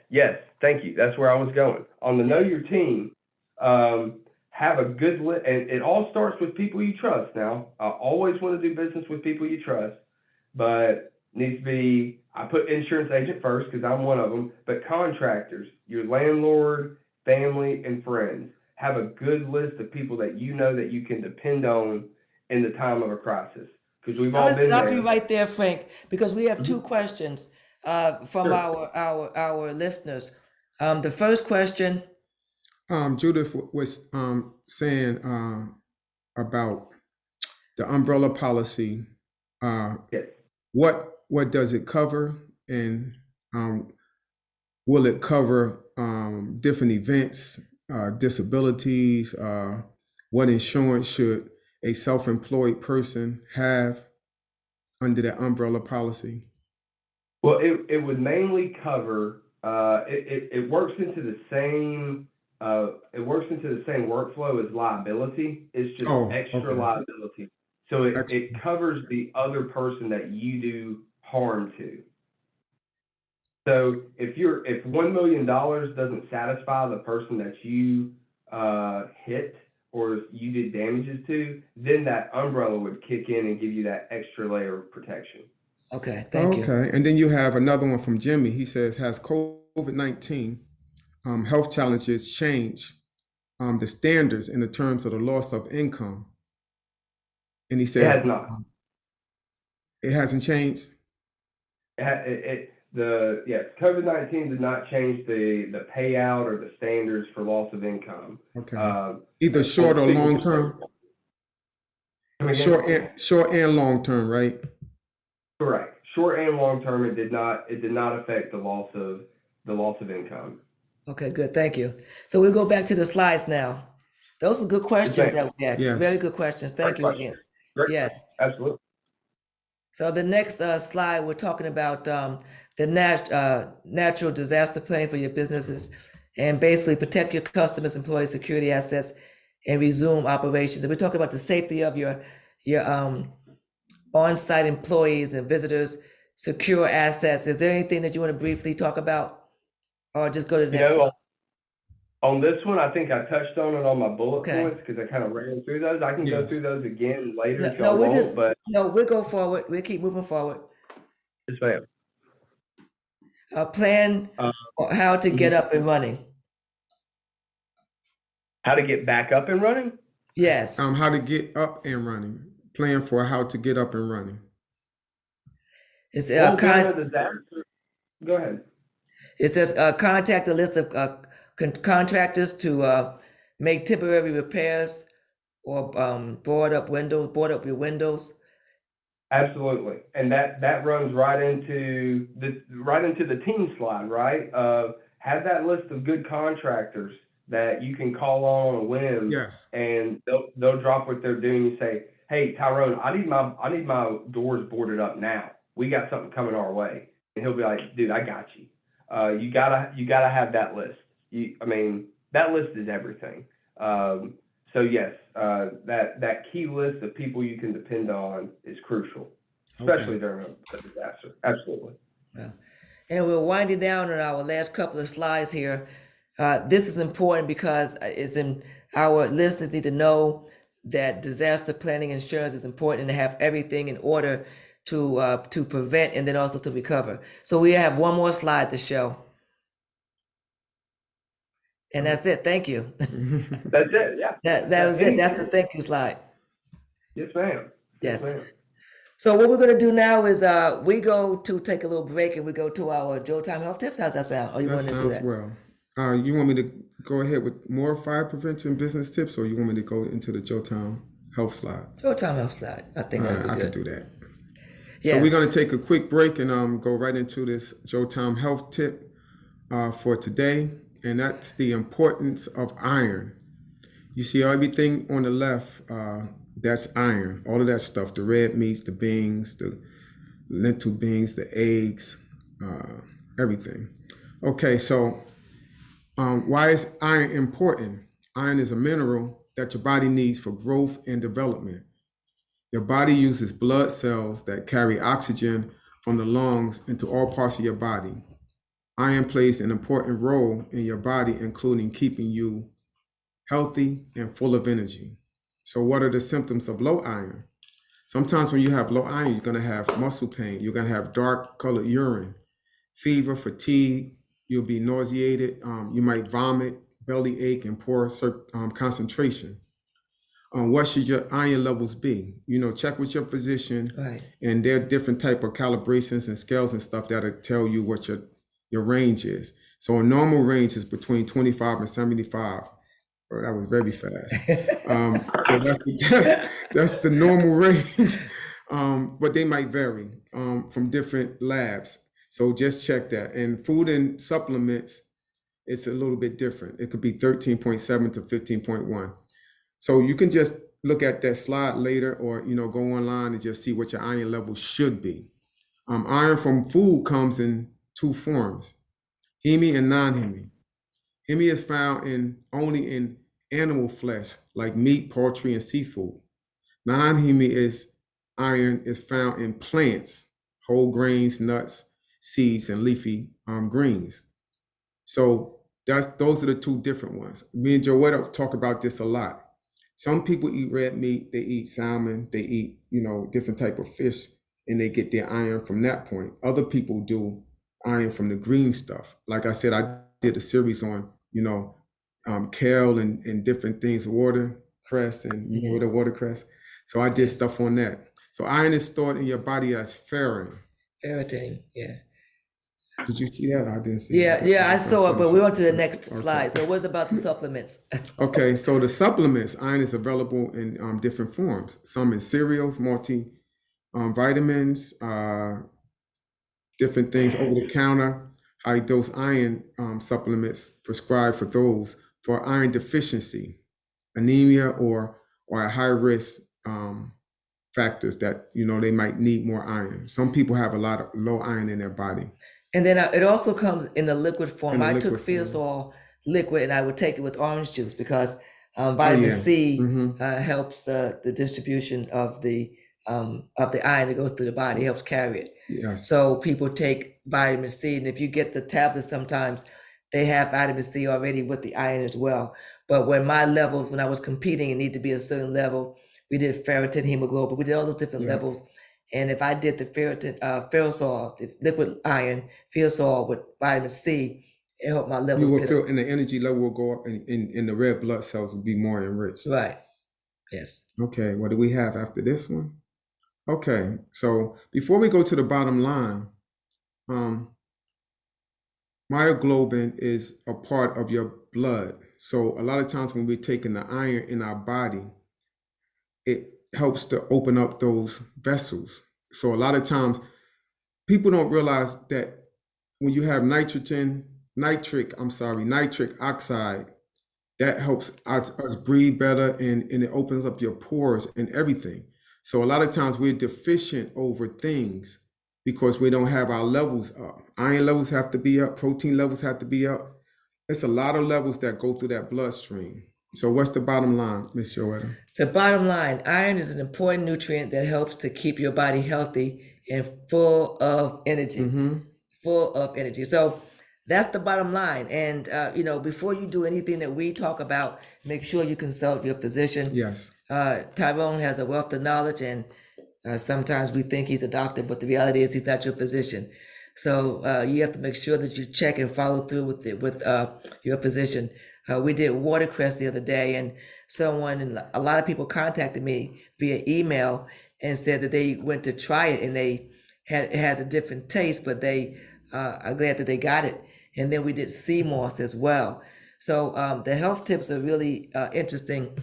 Speaker 7: Thank you. That's where I was going. On the know your team, have a good list. And it all starts with people you trust. Now, I always want to do business with people you trust, but needs to be, I put insurance agent first because I'm one of them, but contractors, your landlord, family, and friends. Have a good list of people that you know that you can depend on in the time of a crisis. Because we've all been there.
Speaker 3: I'll stop you right there, Frank, because we have two questions. from
Speaker 7: Sure.
Speaker 3: our listeners. The first question.
Speaker 4: Judith was saying about the umbrella policy.
Speaker 7: Yes.
Speaker 4: What does it cover, and will it cover different events, disabilities? What insurance should a self-employed person have under that umbrella policy?
Speaker 7: Well, it would mainly cover. It works into the same. It works into the same workflow as liability. It's just
Speaker 4: Oh,
Speaker 7: extra
Speaker 4: okay.
Speaker 7: liability. So it
Speaker 4: Ex-
Speaker 7: covers the other person that you do harm to. So if $1 million doesn't satisfy the person that you hit or you did damages to, then that umbrella would kick in and give you that extra layer of protection.
Speaker 3: Okay, thank you.
Speaker 4: Okay, and then you have another one from Jimmy. He says, has COVID-19 health challenges changed the standards in the terms of the loss of income? And he
Speaker 7: It
Speaker 4: says
Speaker 7: has not.
Speaker 4: it hasn't changed.
Speaker 7: Yes, COVID-19 did not change the payout or the standards for loss of income.
Speaker 4: Okay,
Speaker 7: And
Speaker 4: either short or
Speaker 7: speak with
Speaker 4: long
Speaker 7: your-
Speaker 4: term.
Speaker 7: Come again?
Speaker 4: Short and long term, right?
Speaker 7: Correct. Short and long term, it did not affect the loss of income.
Speaker 3: Okay, good. Thank you. So we'll go back to the slides now. Those are good questions
Speaker 7: ma'am.
Speaker 3: that we asked.
Speaker 4: Yes.
Speaker 3: Very good questions. Thank
Speaker 7: Great
Speaker 3: you
Speaker 7: question.
Speaker 3: again.
Speaker 7: Great.
Speaker 3: Yes.
Speaker 7: Absolutely.
Speaker 3: So the next slide, we're talking about the natural disaster planning for your businesses, and basically protect your customers, employees, security assets, and resume operations. And we're talking about the safety of your on-site employees and visitors, secure assets. Is there anything that you want to briefly talk about, or just go to the next slide?
Speaker 7: On this one, I think I touched on it on my bullet
Speaker 3: Okay.
Speaker 7: points because I kind of ran through those. I can go
Speaker 4: Yes.
Speaker 7: through those again later if
Speaker 3: No,
Speaker 7: y'all
Speaker 3: we'll
Speaker 7: want,
Speaker 3: just
Speaker 7: but
Speaker 3: we'll go forward. We'll keep moving forward.
Speaker 7: yes, ma'am.
Speaker 3: A plan
Speaker 7: Uh,
Speaker 3: on how to get up and running.
Speaker 7: How to get back up and running?
Speaker 3: Yes.
Speaker 4: How to get up and running. Plan for how to get up and running.
Speaker 3: It's
Speaker 7: Well, during a disaster. Go ahead.
Speaker 3: It says contact a list of contractors to make temporary repairs or board up your windows.
Speaker 7: Absolutely, and that runs right into the team slide, right? Have that list of good contractors that you can call on a whim,
Speaker 4: Yes.
Speaker 7: and they'll drop what they're doing. You say, "Hey, Tyrone, I need my doors boarded up now. We got something coming our way," and he'll be like, "Dude, I got you." You gotta have that list. That list is everything. So yes, that key list of people you can depend on is crucial, especially during a disaster. Absolutely.
Speaker 3: Yeah. And we're winding down on our last couple of slides here. This is important because our listeners need to know that disaster planning insurance is important and to have everything in order to prevent and then also to recover. So we have one more slide to show. And that's it. Thank you.
Speaker 7: That's it. Yeah.
Speaker 3: That was it. That's the thank you slide.
Speaker 7: Yes, ma'am.
Speaker 3: Yes.
Speaker 7: Ma'am.
Speaker 3: So what we're going to do now is we go to take a little break and we go to our Joetta Health Tips. How's that sound? Or you
Speaker 4: That
Speaker 3: want to do
Speaker 4: sounds
Speaker 3: that?
Speaker 4: well. You want me to go ahead with more fire prevention business tips, or you want me to go into the Joetta Health slide?
Speaker 3: Joetta Health slide. I think that'd be
Speaker 4: I
Speaker 3: good.
Speaker 4: can do that.
Speaker 3: Yes.
Speaker 4: So we're going to take a quick break and go right into this Joetta Health tip for today, and that's the importance of iron. You see everything on the left, that's iron. All of that stuff, the red meats, the beans, the lentil beans, the eggs, everything. Okay, so why is iron important? Iron is a mineral that your body needs for growth and development. Your body uses blood cells that carry oxygen from the lungs into all parts of your body. Iron plays an important role in your body, including keeping you healthy and full of energy. So what are the symptoms of low iron? Sometimes when you have low iron, you're going to have muscle pain. You're going to have dark colored urine, fever, fatigue. You'll be nauseated. You might vomit, belly ache, and poor concentration. What should your iron levels be? Check with your physician,
Speaker 3: Right.
Speaker 4: and there are different type of calibrations and scales and stuff that'll tell you what your range is. So a normal range is between 25 and 75. Oh, that was very fast. So that's the normal range, but they might vary from different labs. So just check that. And food and supplements, it's a little bit different. It could be 13.7 to 15.1. So you can just look at that slide later, or go online and just see what your iron level should be. Iron from food comes in two forms: heme and non-heme. Heme is found only in animal flesh, like meat, poultry, and seafood. Non-heme iron is found in plants, whole grains, nuts, seeds, and leafy greens. So those are the two different ones. Me and Joetta talk about this a lot. Some people eat red meat, they eat salmon, they eat, different type of fish, and they get their iron from that point. Other people do iron from the green stuff. Like I said, I did a series on, kale and different things, watercress and the watercress. So I did stuff on that. So iron is stored in your body as ferrin.
Speaker 3: Ferritin, yeah.
Speaker 4: Did you see that? I didn't see that.
Speaker 3: Yeah, I saw it, but we went to the next slide. So what's about the supplements?
Speaker 4: Okay, so the supplements, iron is available in different forms. Some in cereals, vitamins, different things over the counter, high dose iron supplements prescribed for those for iron deficiency, anemia, or at high risk factors that they might need more iron. Some people have a lot of low iron in their body.
Speaker 3: And then it also comes in a liquid form. I took
Speaker 4: form.
Speaker 3: Fiosol liquid, and I would take it with orange juice because vitamin C helps the distribution of the iron that goes through the body. It helps carry it.
Speaker 4: Yes.
Speaker 3: So people take vitamin C, and if you get the tablets, sometimes they have vitamin C already with the iron as well. But when my levels, when I was competing, it needed to be a certain level. We did ferritin, hemoglobin. We did all those different levels. And if I did the Fiosol, the liquid iron, Fiosol with vitamin C, it helped my levels.
Speaker 4: You will feel, and the energy level will go up, and the red blood cells will be more enriched.
Speaker 3: Right. Yes.
Speaker 4: Okay. What do we have after this one? Okay. So before we go to the bottom line, myoglobin is a part of your blood. So a lot of times when we're taking the iron in our body, it helps to open up those vessels. So a lot of times people don't realize that when you have nitric oxide, that helps us breathe better, and it opens up your pores and everything. So a lot of times we're deficient over things because we don't have our levels up. Iron levels have to be up, protein levels have to be up. It's a lot of levels that go through that bloodstream. So what's the bottom line, Ms. Joetta?
Speaker 3: The bottom line, iron is an important nutrient that helps to keep your body healthy and full of energy. Full of energy. So that's the bottom line. And, before you do anything that we talk about, make sure you consult your physician.
Speaker 4: Yes.
Speaker 3: Tyrone has a wealth of knowledge, and sometimes we think he's a doctor, but the reality is he's not your physician. So you have to make sure that you check and follow through with your physician. We did watercress the other day, and a lot of people contacted me via email and said that they went to try it, and it has a different taste, but they are glad that they got it. And then we did sea moss as well. So the health tips are really interesting,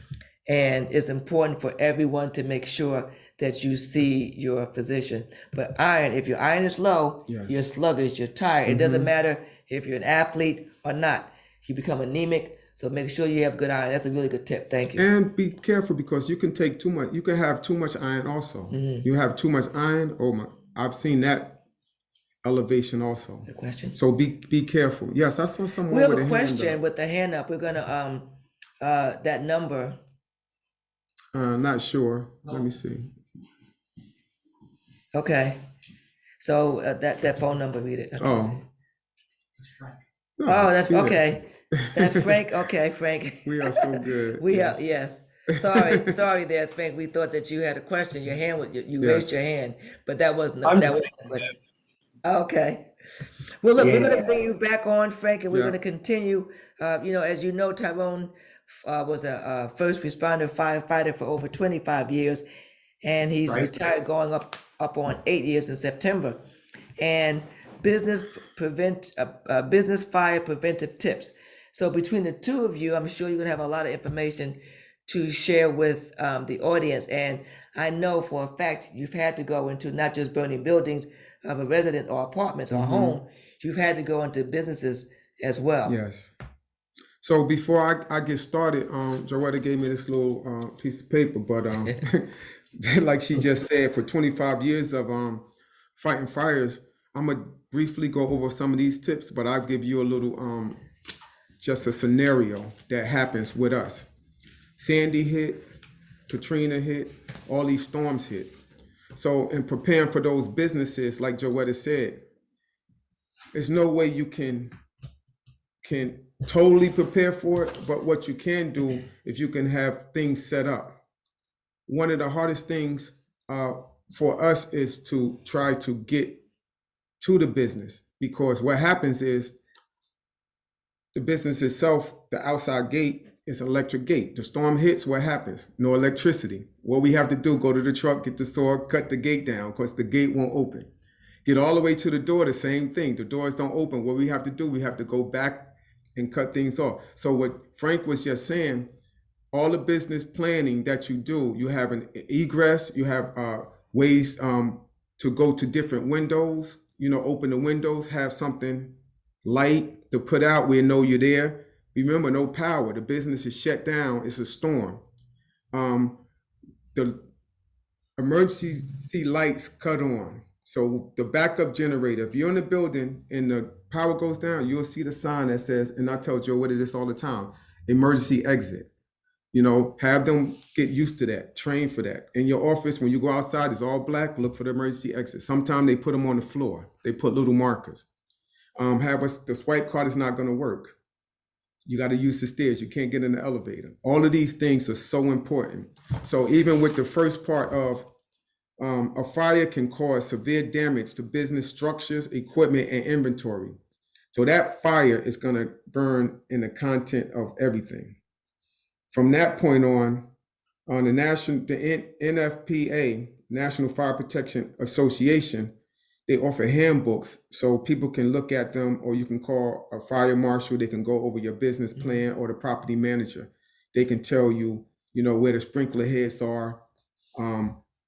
Speaker 3: and it's important for everyone to make sure that you see your physician. But iron, if your iron is low, you're sluggish, you're tired. It doesn't matter if you're an athlete or not. You become anemic, so make sure you have good iron. That's a really good tip. Thank you.
Speaker 4: And be careful, because you can take too much. You can have too much iron also. You have too much iron. I've seen that elevation also.
Speaker 3: Good question.
Speaker 4: So be careful. Yes, I saw someone.
Speaker 3: We have
Speaker 4: with
Speaker 3: a
Speaker 4: hand
Speaker 3: question
Speaker 4: up.
Speaker 3: with the hand up. We're gonna that number.
Speaker 4: Not sure. Let me see.
Speaker 3: Okay. So that phone number, read it.
Speaker 4: No,
Speaker 3: That's
Speaker 4: yeah.
Speaker 3: okay. That's Frank. Okay, Frank.
Speaker 4: We are so good.
Speaker 3: Are, yes. Sorry there, Frank. We thought that you had a question. Your hand was, you raised your hand, but that wasn't the question. Okay. Well, look, we're going to bring you back on, Frank, and we're going to continue. As you know, Tyrone was a first responder firefighter for over 25 years, and he's
Speaker 7: Right.
Speaker 3: retired, going up on 8 years in September. And business fire preventive tips. So between the two of you, I'm sure you're gonna have a lot of information to share with the audience. And I know for a fact you've had to go into not just burning buildings of a resident or apartments or home, you've had to go into businesses as well.
Speaker 4: Yes. So before I get started, Joetta gave me this little piece of paper, but like she just said, for 25 years of fighting fires, I'm gonna briefly go over some of these tips, but I'll give you a little just a scenario that happens with us. Sandy hit, Katrina hit, all these storms hit. So in preparing for those businesses, like Joetta said, there's no way you can totally prepare for it, but what you can do is you can have things set up. One of the hardest things for us is to try to get to the business, because what happens is the business itself, the outside gate is an electric gate. The storm hits, what happens? No electricity. What we have to do, go to the truck, get the saw, cut the gate down, because the gate won't open. Get all the way to the door, the same thing. The doors don't open. What we have to do, we have to go back and cut things off. So what Frank was just saying, all the business planning that you do, you have an egress, you have ways to go to different windows, open the windows, have something light to put out, we know you're there. Remember, no power, the business is shut down, it's a storm. The emergency lights cut on. So the backup generator, if you're in the building and the power goes down, you'll see the sign that says, and I tell Joetta this all the time, emergency exit. Have them get used to that, train for that. In your office, when you go outside, it's all black, look for the emergency exit. Sometimes they put them on the floor. They put little markers. The swipe card is not gonna work. You gotta use the stairs, you can't get in the elevator. All of these things are so important. So even with the first part of a fire can cause severe damage to business structures, equipment, and inventory. So that fire is gonna burn in the content of everything. From that point on the NFPA, National Fire Protection Association, they offer handbooks so people can look at them, or you can call a fire marshal. They can go over your business plan, or the property manager. They can tell you, where the sprinkler heads are,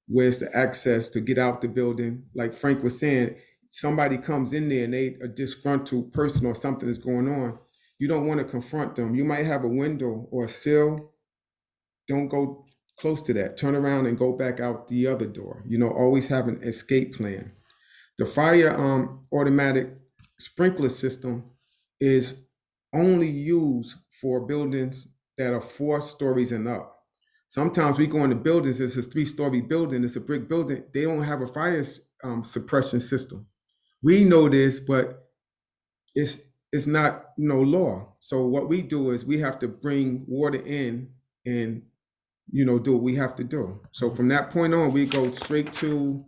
Speaker 4: where's the access to get out the building. Like Frank was saying, somebody comes in there and they a disgruntled person or something is going on. You don't want to confront them. You might have a window or a sill. Don't go close to that. Turn around and go back out the other door. Always have an escape plan. The fire automatic sprinkler system is only used for buildings that are 4 stories and up. Sometimes we go into buildings, it's a 3-story building, it's a brick building. They don't have a fire suppression system. We know this, but it's not law. So what we do is we have to bring water in and do what we have to do. So from that point on, we go straight to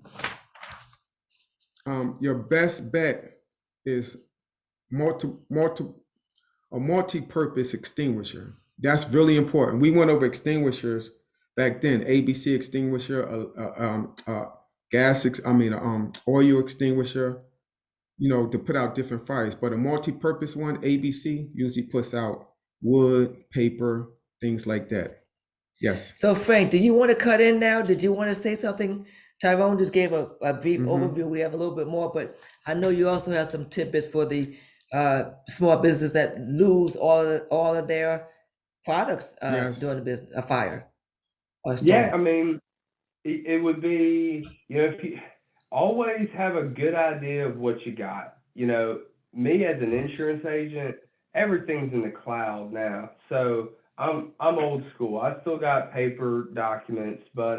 Speaker 4: your best bet is a multi-purpose extinguisher. That's really important. We went over extinguishers back then, ABC extinguisher, oil extinguisher, to put out different fires. But a multi-purpose one, ABC, usually puts out wood, paper, things like that. Yes.
Speaker 3: So Frank, do you want to cut in now? Did you want to say something? Tyrone just gave a brief overview. We have a little bit more, but I know you also have some tidbits for the small business that lose all of their products
Speaker 4: Yes.
Speaker 3: during a fire or storm.
Speaker 7: Yeah, I mean, it would be, if you always have a good idea of what you got. Me as an insurance agent, everything's in the cloud now. So I'm old school. I still got paper documents, but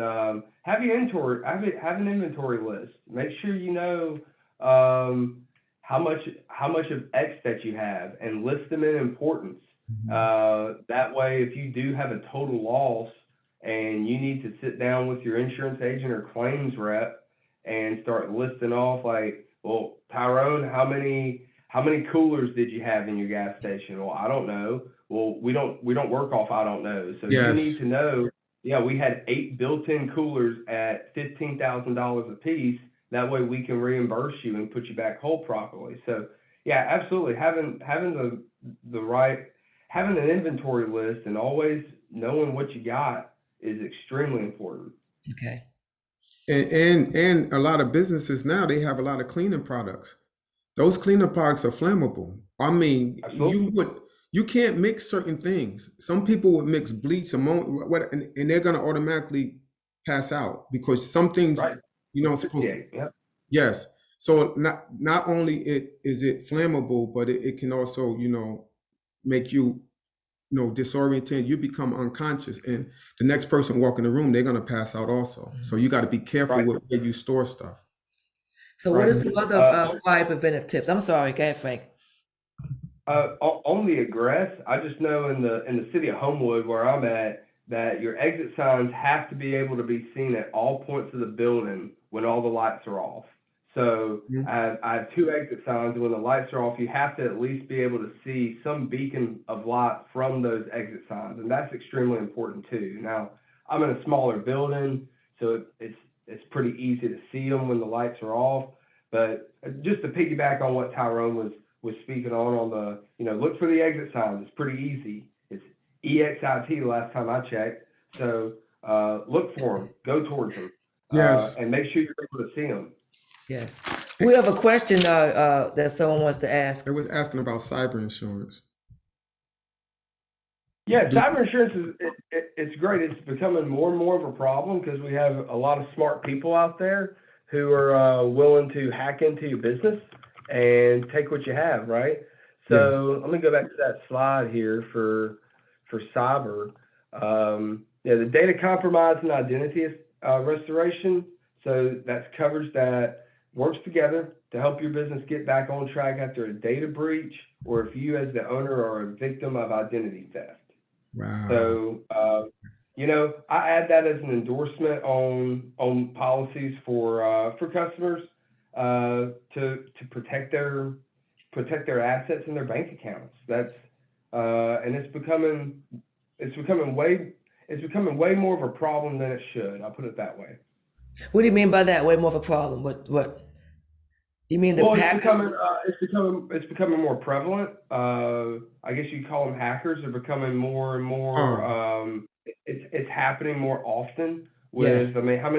Speaker 7: have an inventory list. Make sure you know how much of X that you have, and list them in importance. That way, if you do have a total loss and you need to sit down with your insurance agent or claims rep and start listing off, like, well, Tyrone, how many how many coolers did you have in your gas station? Well, I don't know. Well, we don't work off I don't know. So you need
Speaker 4: Yes.
Speaker 7: to know, yeah, we had 8 built-in coolers at $15,000 a piece. That way we can reimburse you and put you back whole properly. So yeah, absolutely. Having the right, having an inventory list and always knowing what you got is extremely important.
Speaker 3: Okay.
Speaker 4: And a lot of businesses now, they have a lot of cleaning products. Those cleaning products are flammable. I mean,
Speaker 7: Absolutely.
Speaker 4: you can't mix certain things. Some people would mix bleach, ammonia, and they're gonna automatically pass out because some things
Speaker 7: Right.
Speaker 4: you're not supposed to.
Speaker 7: Yeah.
Speaker 4: Yes. So not only is it flammable, but it can also, make you, disoriented. You become unconscious, and the next person walk in the room, they're gonna pass out also. So you got to be careful
Speaker 7: Right.
Speaker 4: with where you store stuff.
Speaker 3: So what are
Speaker 7: Right.
Speaker 3: some other 5 preventive tips? I'm sorry, go ahead, Frank.
Speaker 7: On the egress, I just know in the city of Homewood where I'm at that your exit signs have to be able to be seen at all points of the building when all the lights are off. So
Speaker 4: Mhm.
Speaker 7: I have 2 exit signs, and when the lights are off, you have to at least be able to see some beacon of light from those exit signs, and that's extremely important too. Now, I'm in a smaller building, so it's pretty easy to see them when the lights are off. But just to piggyback on what Tyrone was speaking on the, look for the exit signs. It's pretty easy. It's EXIT last time I checked. So look for them, go towards them,
Speaker 4: Yes.
Speaker 7: and make sure you're able to see them.
Speaker 3: Yes. We have a question that someone wants to ask.
Speaker 4: I was asking about cyber insurance.
Speaker 7: Yeah,
Speaker 4: Do-
Speaker 7: cyber insurance it's great. It's becoming more and more of a problem because we have a lot of smart people out there who are willing to hack into your business and take what you have, right?
Speaker 4: Yes.
Speaker 7: So let me go back to that slide here for cyber. Yeah, the data compromise and identity restoration. So that's coverage that works together to help your business get back on track after a data breach, or if you as the owner are a victim of identity theft.
Speaker 4: Wow.
Speaker 7: So, I add that as an endorsement on policies for customers to protect their assets and their bank accounts. That's and it's becoming way more of a problem than it should. I'll put it that way.
Speaker 3: What do you mean by that? Way more of a problem? What? You mean the
Speaker 7: Well,
Speaker 3: hackers?
Speaker 7: it's becoming more prevalent. I guess you call them hackers. Are becoming more and more. It's happening more often.
Speaker 3: Yes.
Speaker 7: I mean, how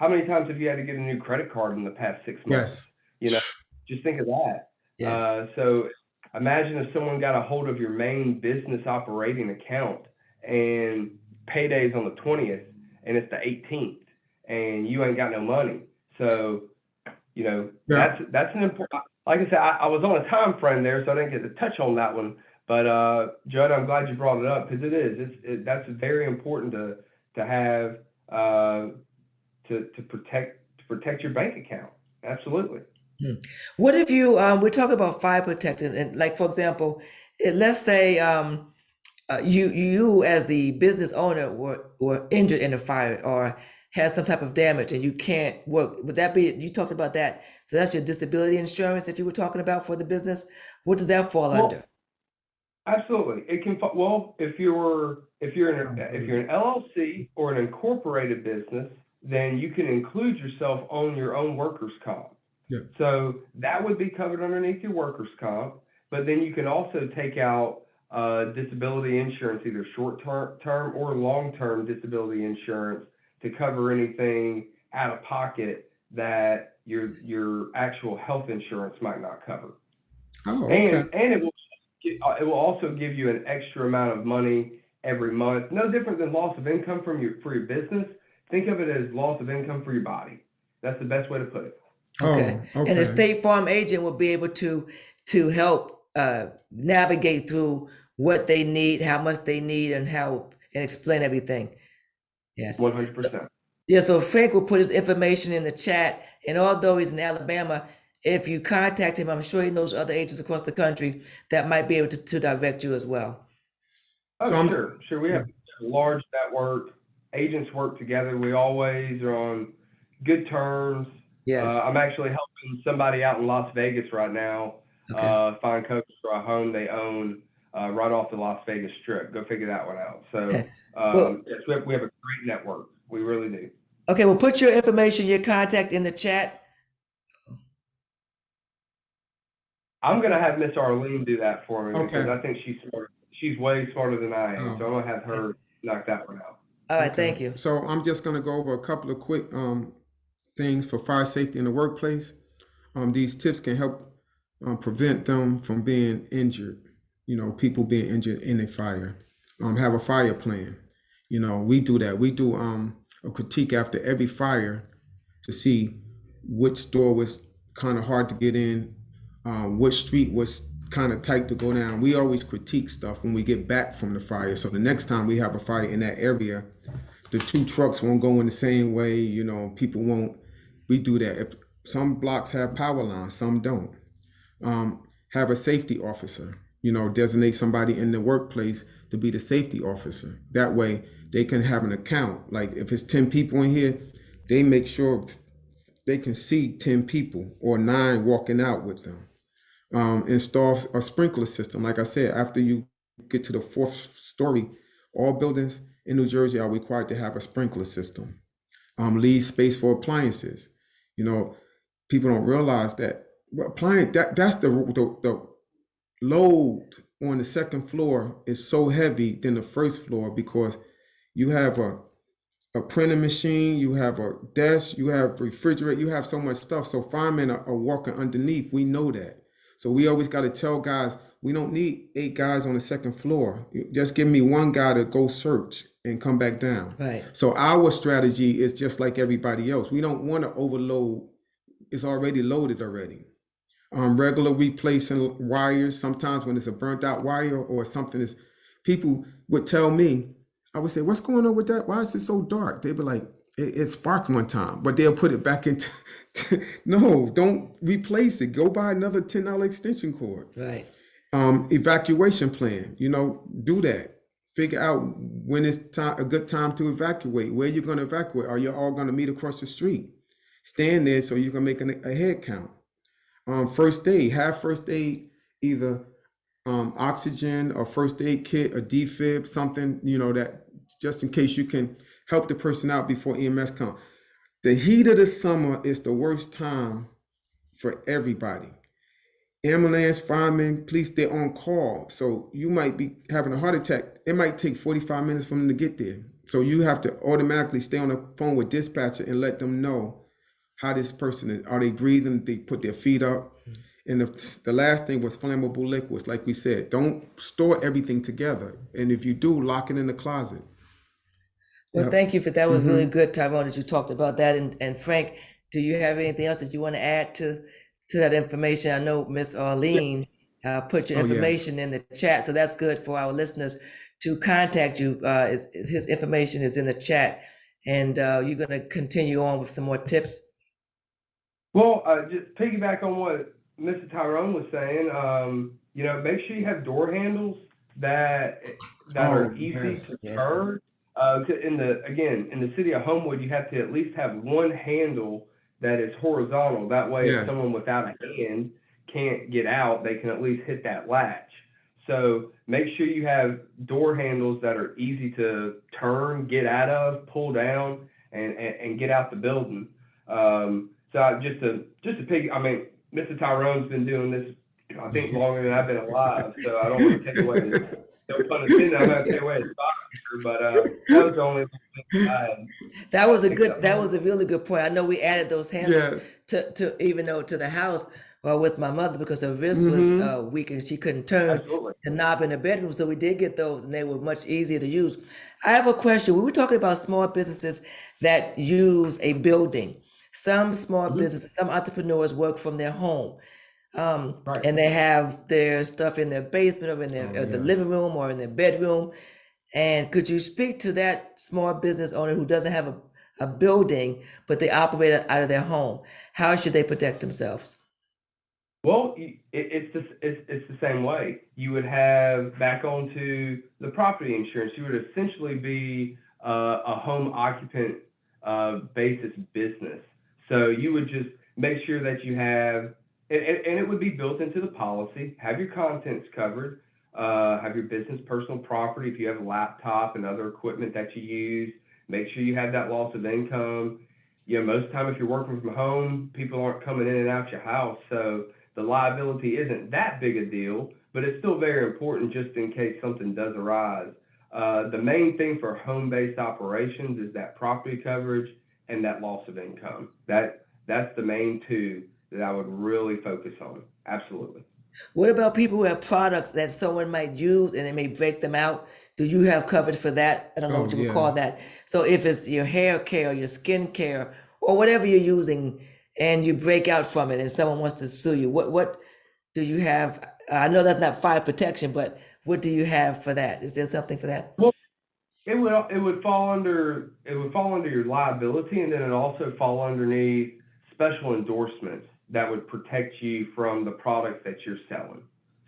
Speaker 7: many times have you had to get a new credit card in the past 6 months?
Speaker 4: Yes.
Speaker 7: Just think of that.
Speaker 3: Yes.
Speaker 7: So imagine if someone got a hold of your main business operating account and payday's on the 20th and it's the 18th and you ain't got no money. So
Speaker 4: Yeah.
Speaker 7: that's an important. Like I said, I was on a time frame there, so I didn't get to touch on that one. But Joetta, I'm glad you brought it up because it is. That's very important to have to protect your bank account. Absolutely.
Speaker 3: What if you we're talking about fire protection and like for example, let's say you as the business owner were injured in a fire or has some type of damage and you can't work. Would that be, you talked about that? So that's your disability insurance that you were talking about for the business. What does that fall
Speaker 7: Well,
Speaker 3: under?
Speaker 7: absolutely. It can. Well, if you're an LLC or an incorporated business, then you can include yourself on your own workers' comp.
Speaker 4: Yeah.
Speaker 7: So that would be covered underneath your workers' comp. But then you can also take out disability insurance, either short-term or long-term disability insurance, to cover anything out of pocket that your actual health insurance might not cover.
Speaker 4: Oh, okay.
Speaker 7: And it will also give you an extra amount of money every month. No different than loss of income for your business. Think of it as loss of income for your body. That's the best way to put it.
Speaker 3: Okay.
Speaker 4: Oh,
Speaker 3: And the
Speaker 4: okay.
Speaker 3: State Farm agent will be able to help navigate through what they need, how much they need, and explain everything. Yes.
Speaker 7: 100%.
Speaker 3: Yeah, so Frank will put his information in the chat, and although he's in Alabama, if you contact him, I'm sure he knows other agents across the country that might be able to direct you as well.
Speaker 7: Oh,
Speaker 4: So
Speaker 7: sure. We have a large network. Agents work together. We always are on good terms.
Speaker 3: Yes.
Speaker 7: I'm actually helping somebody out in Las Vegas right now find coaches for a home they own right off the Las Vegas Strip. Go figure that one out. So
Speaker 3: Well,
Speaker 7: yes, we have a great network. We really do.
Speaker 3: okay, well, put your information, your contact in the chat.
Speaker 7: I'm gonna have Miss Arlene do that for me because
Speaker 4: Okay.
Speaker 7: I think she's smart. She's way smarter than I am. So I'm
Speaker 4: Oh,
Speaker 7: gonna have her knock that one out.
Speaker 3: All right,
Speaker 4: okay.
Speaker 3: thank you.
Speaker 4: So I'm just gonna go over a couple of quick things for fire safety in the workplace. These tips can help prevent them from being injured. People being injured in a fire. Have a fire plan. We do that. We do a critique after every fire to see which store was kind of hard to get in, which street was kind of tight to go down. We always critique stuff when we get back from the fire. So the next time we have a fire in that area, the two trucks won't go in the same way. People won't. We do that. If some blocks have power lines, some don't. Have a safety officer. Designate somebody in the workplace to be the safety officer. That way they can have an account. Like if it's 10 people in here, they make sure they can see 10 people or 9 walking out with them. Install a sprinkler system. Like I said, after you get to the 4th story, all buildings in New Jersey are required to have a sprinkler system. Leave space for appliances. People don't realize that that's the load on the 2nd floor is so heavy than the 1st floor because you have a printing machine, you have a desk, you have refrigerator, you have so much stuff. So firemen are walking underneath. We know that. So we always got to tell guys, we don't need 8 guys on the 2nd floor. Just give me 1 guy to go search and come back down.
Speaker 3: Right.
Speaker 4: So our strategy is just like everybody else. We don't want to overload. It's already loaded already. Regular replacing wires. Sometimes when it's a burnt out wire or something is, people would tell me, I would say, what's going on with that? Why is it so dark? They'd be like, it sparked one time, but they'll put it back into, no, don't replace it. Go buy another $10 extension cord.
Speaker 3: Right.
Speaker 4: Evacuation plan, do that. Figure out when it's a good time to evacuate, where you're going to evacuate. Are you all going to meet across the street? Stand there so you can make a head count. First aid, have first aid, either oxygen or first aid kit, a defib, something, that just in case you can help the person out before EMS comes. The heat of the summer is the worst time for everybody. Ambulance, firemen, police, they're on call. So you might be having a heart attack. It might take 45 minutes for them to get there. So you have to automatically stay on the phone with dispatcher and let them know how this person is. Are they breathing? They put their feet up. And the last thing was flammable liquids. Like we said, don't store everything together. And if you do, lock it in the closet.
Speaker 3: Well,
Speaker 4: Yep.
Speaker 3: thank you for that. Was really good, Tyrone, that you talked about that. And Frank, do you have anything else that you want to add to that information? I know Miss Arlene put your
Speaker 4: Oh, yes.
Speaker 3: information in the chat, so that's good for our listeners to contact you. His information is in the chat, and you're going to continue on with some more tips.
Speaker 7: Well, just piggyback on what Mr. Tyrone was saying. Make sure you have door handles that are easy
Speaker 4: yes.
Speaker 7: to
Speaker 3: Yes.
Speaker 7: turn. In the city of Homewood, you have to at least have one handle that is horizontal. That way,
Speaker 4: Yes.
Speaker 7: if someone without a hand can't get out, they can at least hit that latch. So make sure you have door handles that are easy to turn, get out of, pull down, and get out the building. So just to Mr. Tyrone's been doing this, I think, longer than I've been alive. So I don't want to take away his, no pun intended, I'm not going to take away his sponsor, but that was the only thing I had.
Speaker 3: That was a really good point. I know we added those handles
Speaker 4: Yes.
Speaker 3: to even though to the house with my mother because her wrist was weak and she couldn't turn
Speaker 7: Absolutely.
Speaker 3: the knob in the bedroom. So we did get those and they were much easier to use. I have a question. We were talking about small businesses that use a building. Some small businesses, some entrepreneurs work from their home.
Speaker 7: Right.
Speaker 3: And they have their stuff in their basement or in their the
Speaker 4: yes.
Speaker 3: living room or in their bedroom. And could you speak to that small business owner who doesn't have a building, but they operate out of their home? How should they protect themselves?
Speaker 7: Well, it's the same way. You would have back onto the property insurance. You would essentially be a home occupant basis business. So you would just make sure that you have and it would be built into the policy. Have your contents covered. Have your business, personal property. If you have a laptop and other equipment that you use, make sure you have that loss of income. Most of the time, if you're working from home, people aren't coming in and out your house, so the liability isn't that big a deal, but it's still very important just in case something does arise. The main thing for home-based operations is that property coverage and that loss of income. That's the main two that I would really focus on. Absolutely.
Speaker 3: What about people who have products that someone might use and they may break them out? Do you have coverage for that? I don't know
Speaker 4: Oh,
Speaker 3: what you would
Speaker 4: yeah.
Speaker 3: call that. So if it's your hair care, your skin care, or whatever you're using, and you break out from it and someone wants to sue you, what do you have? I know that's not fire protection, but what do you have for that? Is there something for that?
Speaker 7: Well, it would fall under your liability, and then it also fall underneath special endorsements that would protect you from the products that you're selling.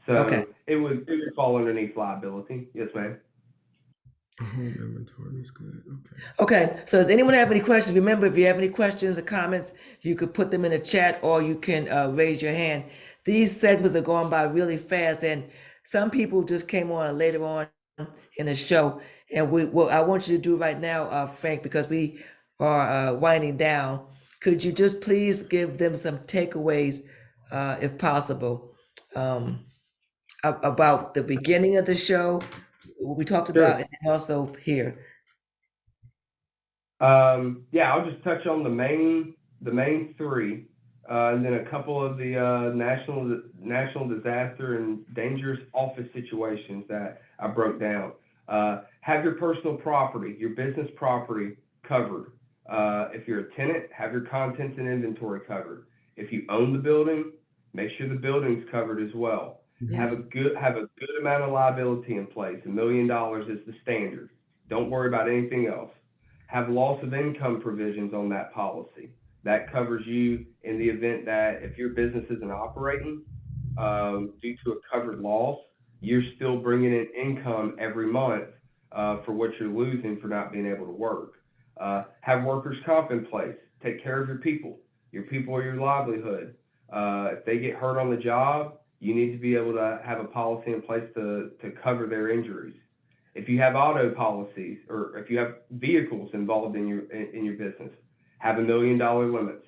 Speaker 7: So
Speaker 3: Okay.
Speaker 7: it would fall underneath liability. Yes, ma'am.
Speaker 4: Home inventory is good. Okay.
Speaker 3: Okay, so does anyone have any questions? Remember, if you have any questions or comments, you could put them in the chat or you can raise your hand. These segments are going by really fast, and some people just came on later on in the show. And what I want you to do right now, Frank, because we are winding down, could you just please give them some takeaways, if possible, about the beginning of the show, what we talked
Speaker 7: Sure.
Speaker 3: about, and also here.
Speaker 7: Yeah, I'll just touch on the main three, and then a couple of the national disaster and dangerous office situations that I broke down. Have your personal property, your business property covered. If you're a tenant, have your contents and inventory covered. If you own the building, make sure the building's covered as well.
Speaker 3: Yes.
Speaker 7: Have a good amount of liability in place. $1 million is the standard. Don't worry about anything else. Have loss of income provisions on that policy. That covers you in the event that if your business isn't operating due to a covered loss, you're still bringing in income every month for what you're losing for not being able to work. Have workers' comp in place. Take care of your people. Your people are your livelihood. If they get hurt on the job, you need to be able to have a policy in place to cover their injuries. If you have auto policies or if you have vehicles involved in your business, have $1 million limits.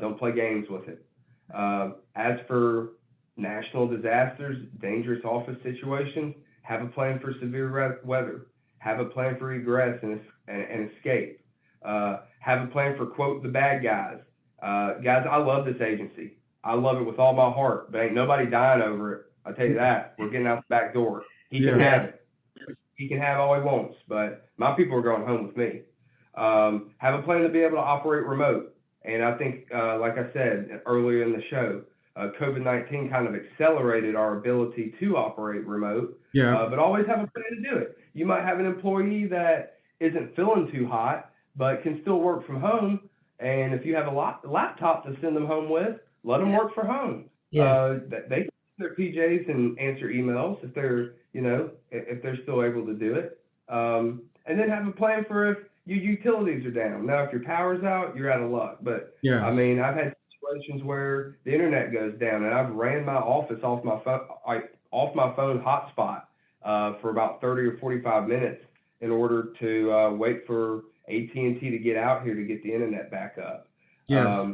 Speaker 7: Don't play games with it. As for national disasters, dangerous office situations, have a plan for severe weather. Have a plan for egress and escape. Have a plan for, quote, the bad guys. Guys, I love this agency. I love it with all my heart, but ain't nobody dying over it. I'll tell you that. We're getting out the back door. He can have it. He can have all he wants, but my people are going home with me. Have a plan to be able to operate remote. And I think, like I said earlier in the show, COVID-19 kind of accelerated our ability to operate remote.
Speaker 4: Yeah.
Speaker 7: But always have a plan to do it. You might have an employee that isn't feeling too hot, but can still work from home. And if you have a laptop to send them home with, let them work from home.
Speaker 3: Yes.
Speaker 7: They can their PJs and answer emails if they're, if they're still able to do it. And then have a plan for if your utilities are down. Now, if your power's out, you're out of luck. But
Speaker 4: Yes.
Speaker 7: I mean, I've had situations where the internet goes down, and I've ran my office off my phone hotspot for about 30 or 45 minutes in order to wait for AT&T to get out here to get the internet back up.
Speaker 4: Yes.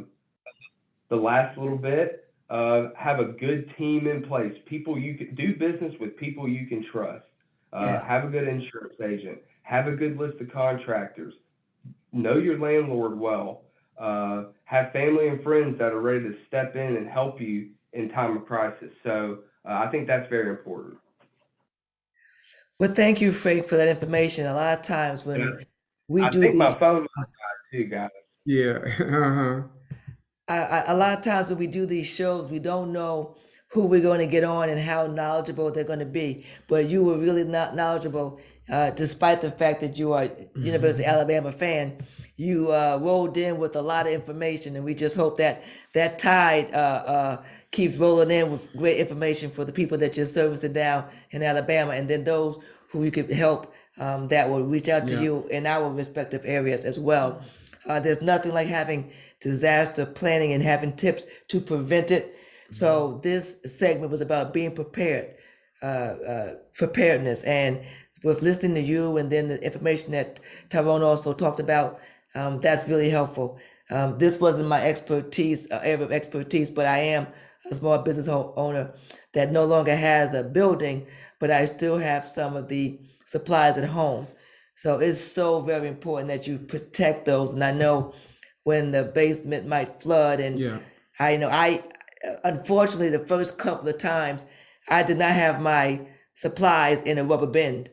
Speaker 7: The last little bit, have a good team in place. People you can do business with, people you can trust.
Speaker 3: Yes.
Speaker 7: Have a good insurance agent. Have a good list of contractors. Know your landlord well. Have family and friends that are ready to step in and help you in time of crisis. So I think that's very important.
Speaker 3: Well, thank you, Frank, for that information. A lot of times when we
Speaker 7: I
Speaker 3: do
Speaker 7: think
Speaker 3: these,
Speaker 7: my phone might die too, guys.
Speaker 4: Yeah. Uh-huh.
Speaker 3: a lot of times when we do these shows, we don't know who we're going to get on and how knowledgeable they're going to be. But you were really not knowledgeable, despite the fact that you are University of Alabama fan. You rolled in with a lot of information, and we just hope that that tide keeps rolling in with great information for the people that you're servicing down in Alabama, and then those who you could help that will reach out to you in our respective areas as well. There's nothing like having disaster planning and having tips to prevent it. So this segment was about being prepared, preparedness, and with listening to you and then the information that Tyrone also talked about, that's really helpful. This wasn't my expertise, area of expertise, but I am a small business owner that no longer has a building, but I still have some of the supplies at home. So it's so very important that you protect those. And I know when the basement might flood, and
Speaker 4: Yeah.
Speaker 3: I unfortunately the first couple of times I did not have my supplies in a rubber bin.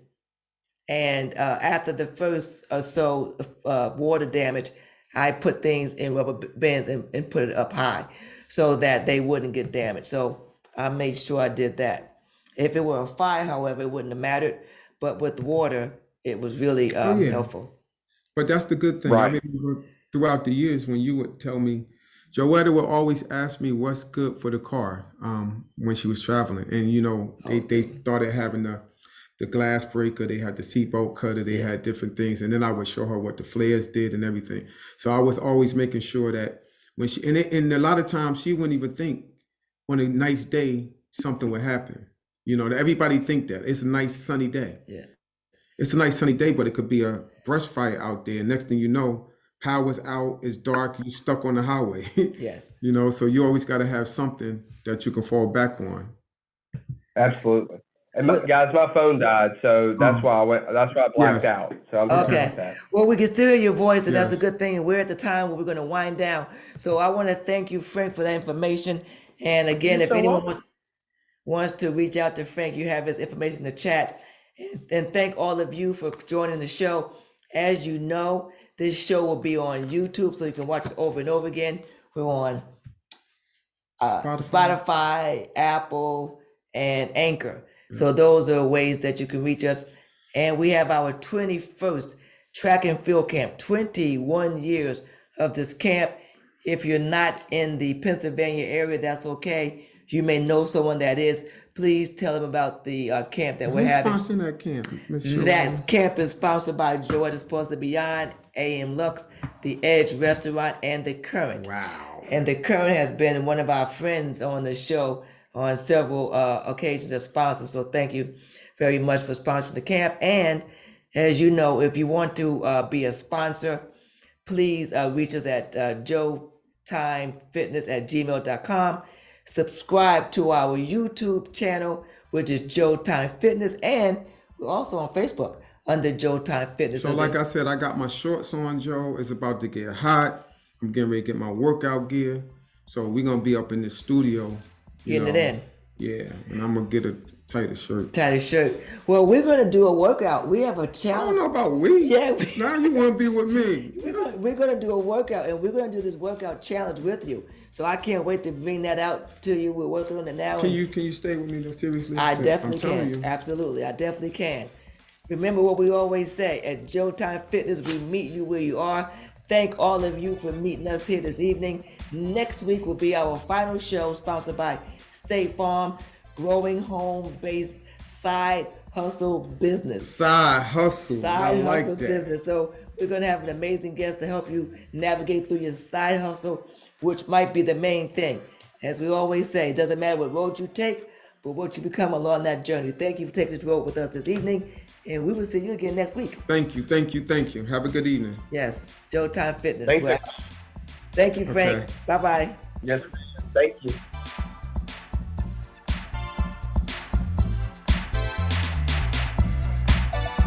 Speaker 3: And after the first or so water damage, I put things in rubber bins and put it up high so that they wouldn't get damaged. So I made sure I did that. If it were a fire, however, it wouldn't have mattered. But with water, it was really
Speaker 4: Oh, yeah.
Speaker 3: helpful.
Speaker 4: But that's the good thing.
Speaker 7: Right.
Speaker 4: I mean, throughout the years when you would tell me, Joetta would always ask me what's good for the car when she was traveling. And, you know, they started having the glass breaker, they had the seatbelt cutter, they had different things. And then I would show her what the flares did and everything. So I was always making sure that when she, and a lot of times she wouldn't even think on a nice day, something would happen. You know, everybody think that it's a nice sunny day.
Speaker 3: Yeah.
Speaker 4: It's a nice sunny day, but it could be a brush fire out there. Next thing you know, power's out, it's dark, you stuck on the highway.
Speaker 3: Yes.
Speaker 4: You know, so you always got to have something that you can fall back on.
Speaker 7: Absolutely. And guys, my phone died, so that's why I blacked
Speaker 4: Yes.
Speaker 7: out. So I'm sorry
Speaker 3: Okay.
Speaker 7: about that.
Speaker 3: Well, we can still hear your voice, and that's a
Speaker 4: Yes.
Speaker 3: good thing. And we're at the time where we're going to wind down. So I want to thank you, Frank, for that information. And again,
Speaker 7: You're
Speaker 3: if
Speaker 7: so
Speaker 3: anyone
Speaker 7: welcome.
Speaker 3: wants to reach out to Frank, you have his information in the chat. And thank all of you for joining the show. As you know, this show will be on YouTube, so you can watch it over and over again. We're on Spotify, Apple, and Anchor. So those are ways that you can reach us. And we have our 21st track and field camp, 21 years of this camp. If you're not in the Pennsylvania area, that's okay. You may know someone that is. Please tell them about the camp that we're
Speaker 4: Who's
Speaker 3: having.
Speaker 4: sponsoring that camp, Ms. Joetta?
Speaker 3: That camp is sponsored by Joetta Sports and Beyond, AM Lux, The Edge Restaurant, and The Current.
Speaker 4: Wow.
Speaker 3: And The Current has been one of our friends on the show on several occasions as sponsors. So thank you very much for sponsoring the camp. And as you know, if you want to be a sponsor, please reach us at joetimefitness@gmail.com. Subscribe to our YouTube channel, which is Joe Time Fitness, and we're also on Facebook under Joe Time Fitness.
Speaker 4: So like I said, I got my shorts on, Joe. It's about to get hot. I'm getting ready to get my workout gear. So we're going to be up in the studio.
Speaker 3: Getting it in.
Speaker 4: Yeah, and I'm going to get a tighter shirt.
Speaker 3: Tighter shirt. Well, we're going to do a workout. We have a
Speaker 4: I don't
Speaker 3: challenge.
Speaker 4: know about we.
Speaker 3: Yeah,
Speaker 4: Now you want to be with me.
Speaker 3: We're going to do a workout, and we're going to do this workout challenge with you. So I can't wait to bring that out to you. We're working on it now.
Speaker 4: Can you stay with me though? Seriously?
Speaker 3: I
Speaker 4: I'm
Speaker 3: definitely
Speaker 4: telling
Speaker 3: can.
Speaker 4: you.
Speaker 3: Absolutely. I definitely can. Remember what we always say at Joe Time Fitness, we meet you where you are. Thank all of you for meeting us here this evening. Next week will be our final show sponsored by State Farm, growing home-based side hustle business.
Speaker 4: Side hustle. I
Speaker 3: Side
Speaker 4: like
Speaker 3: hustle
Speaker 4: that.
Speaker 3: business. So we're going to have an amazing guest to help you navigate through your side hustle, which might be the main thing. As we always say, it doesn't matter what road you take, but what you become along that journey. Thank you for taking this road with us this evening, and we will see you again next week.
Speaker 4: Thank you. Have a good evening.
Speaker 3: Yes, Joe Time Fitness.
Speaker 7: Thank you.
Speaker 3: Thank you, Frank.
Speaker 4: Okay.
Speaker 3: Bye-bye.
Speaker 7: Yes, thank you.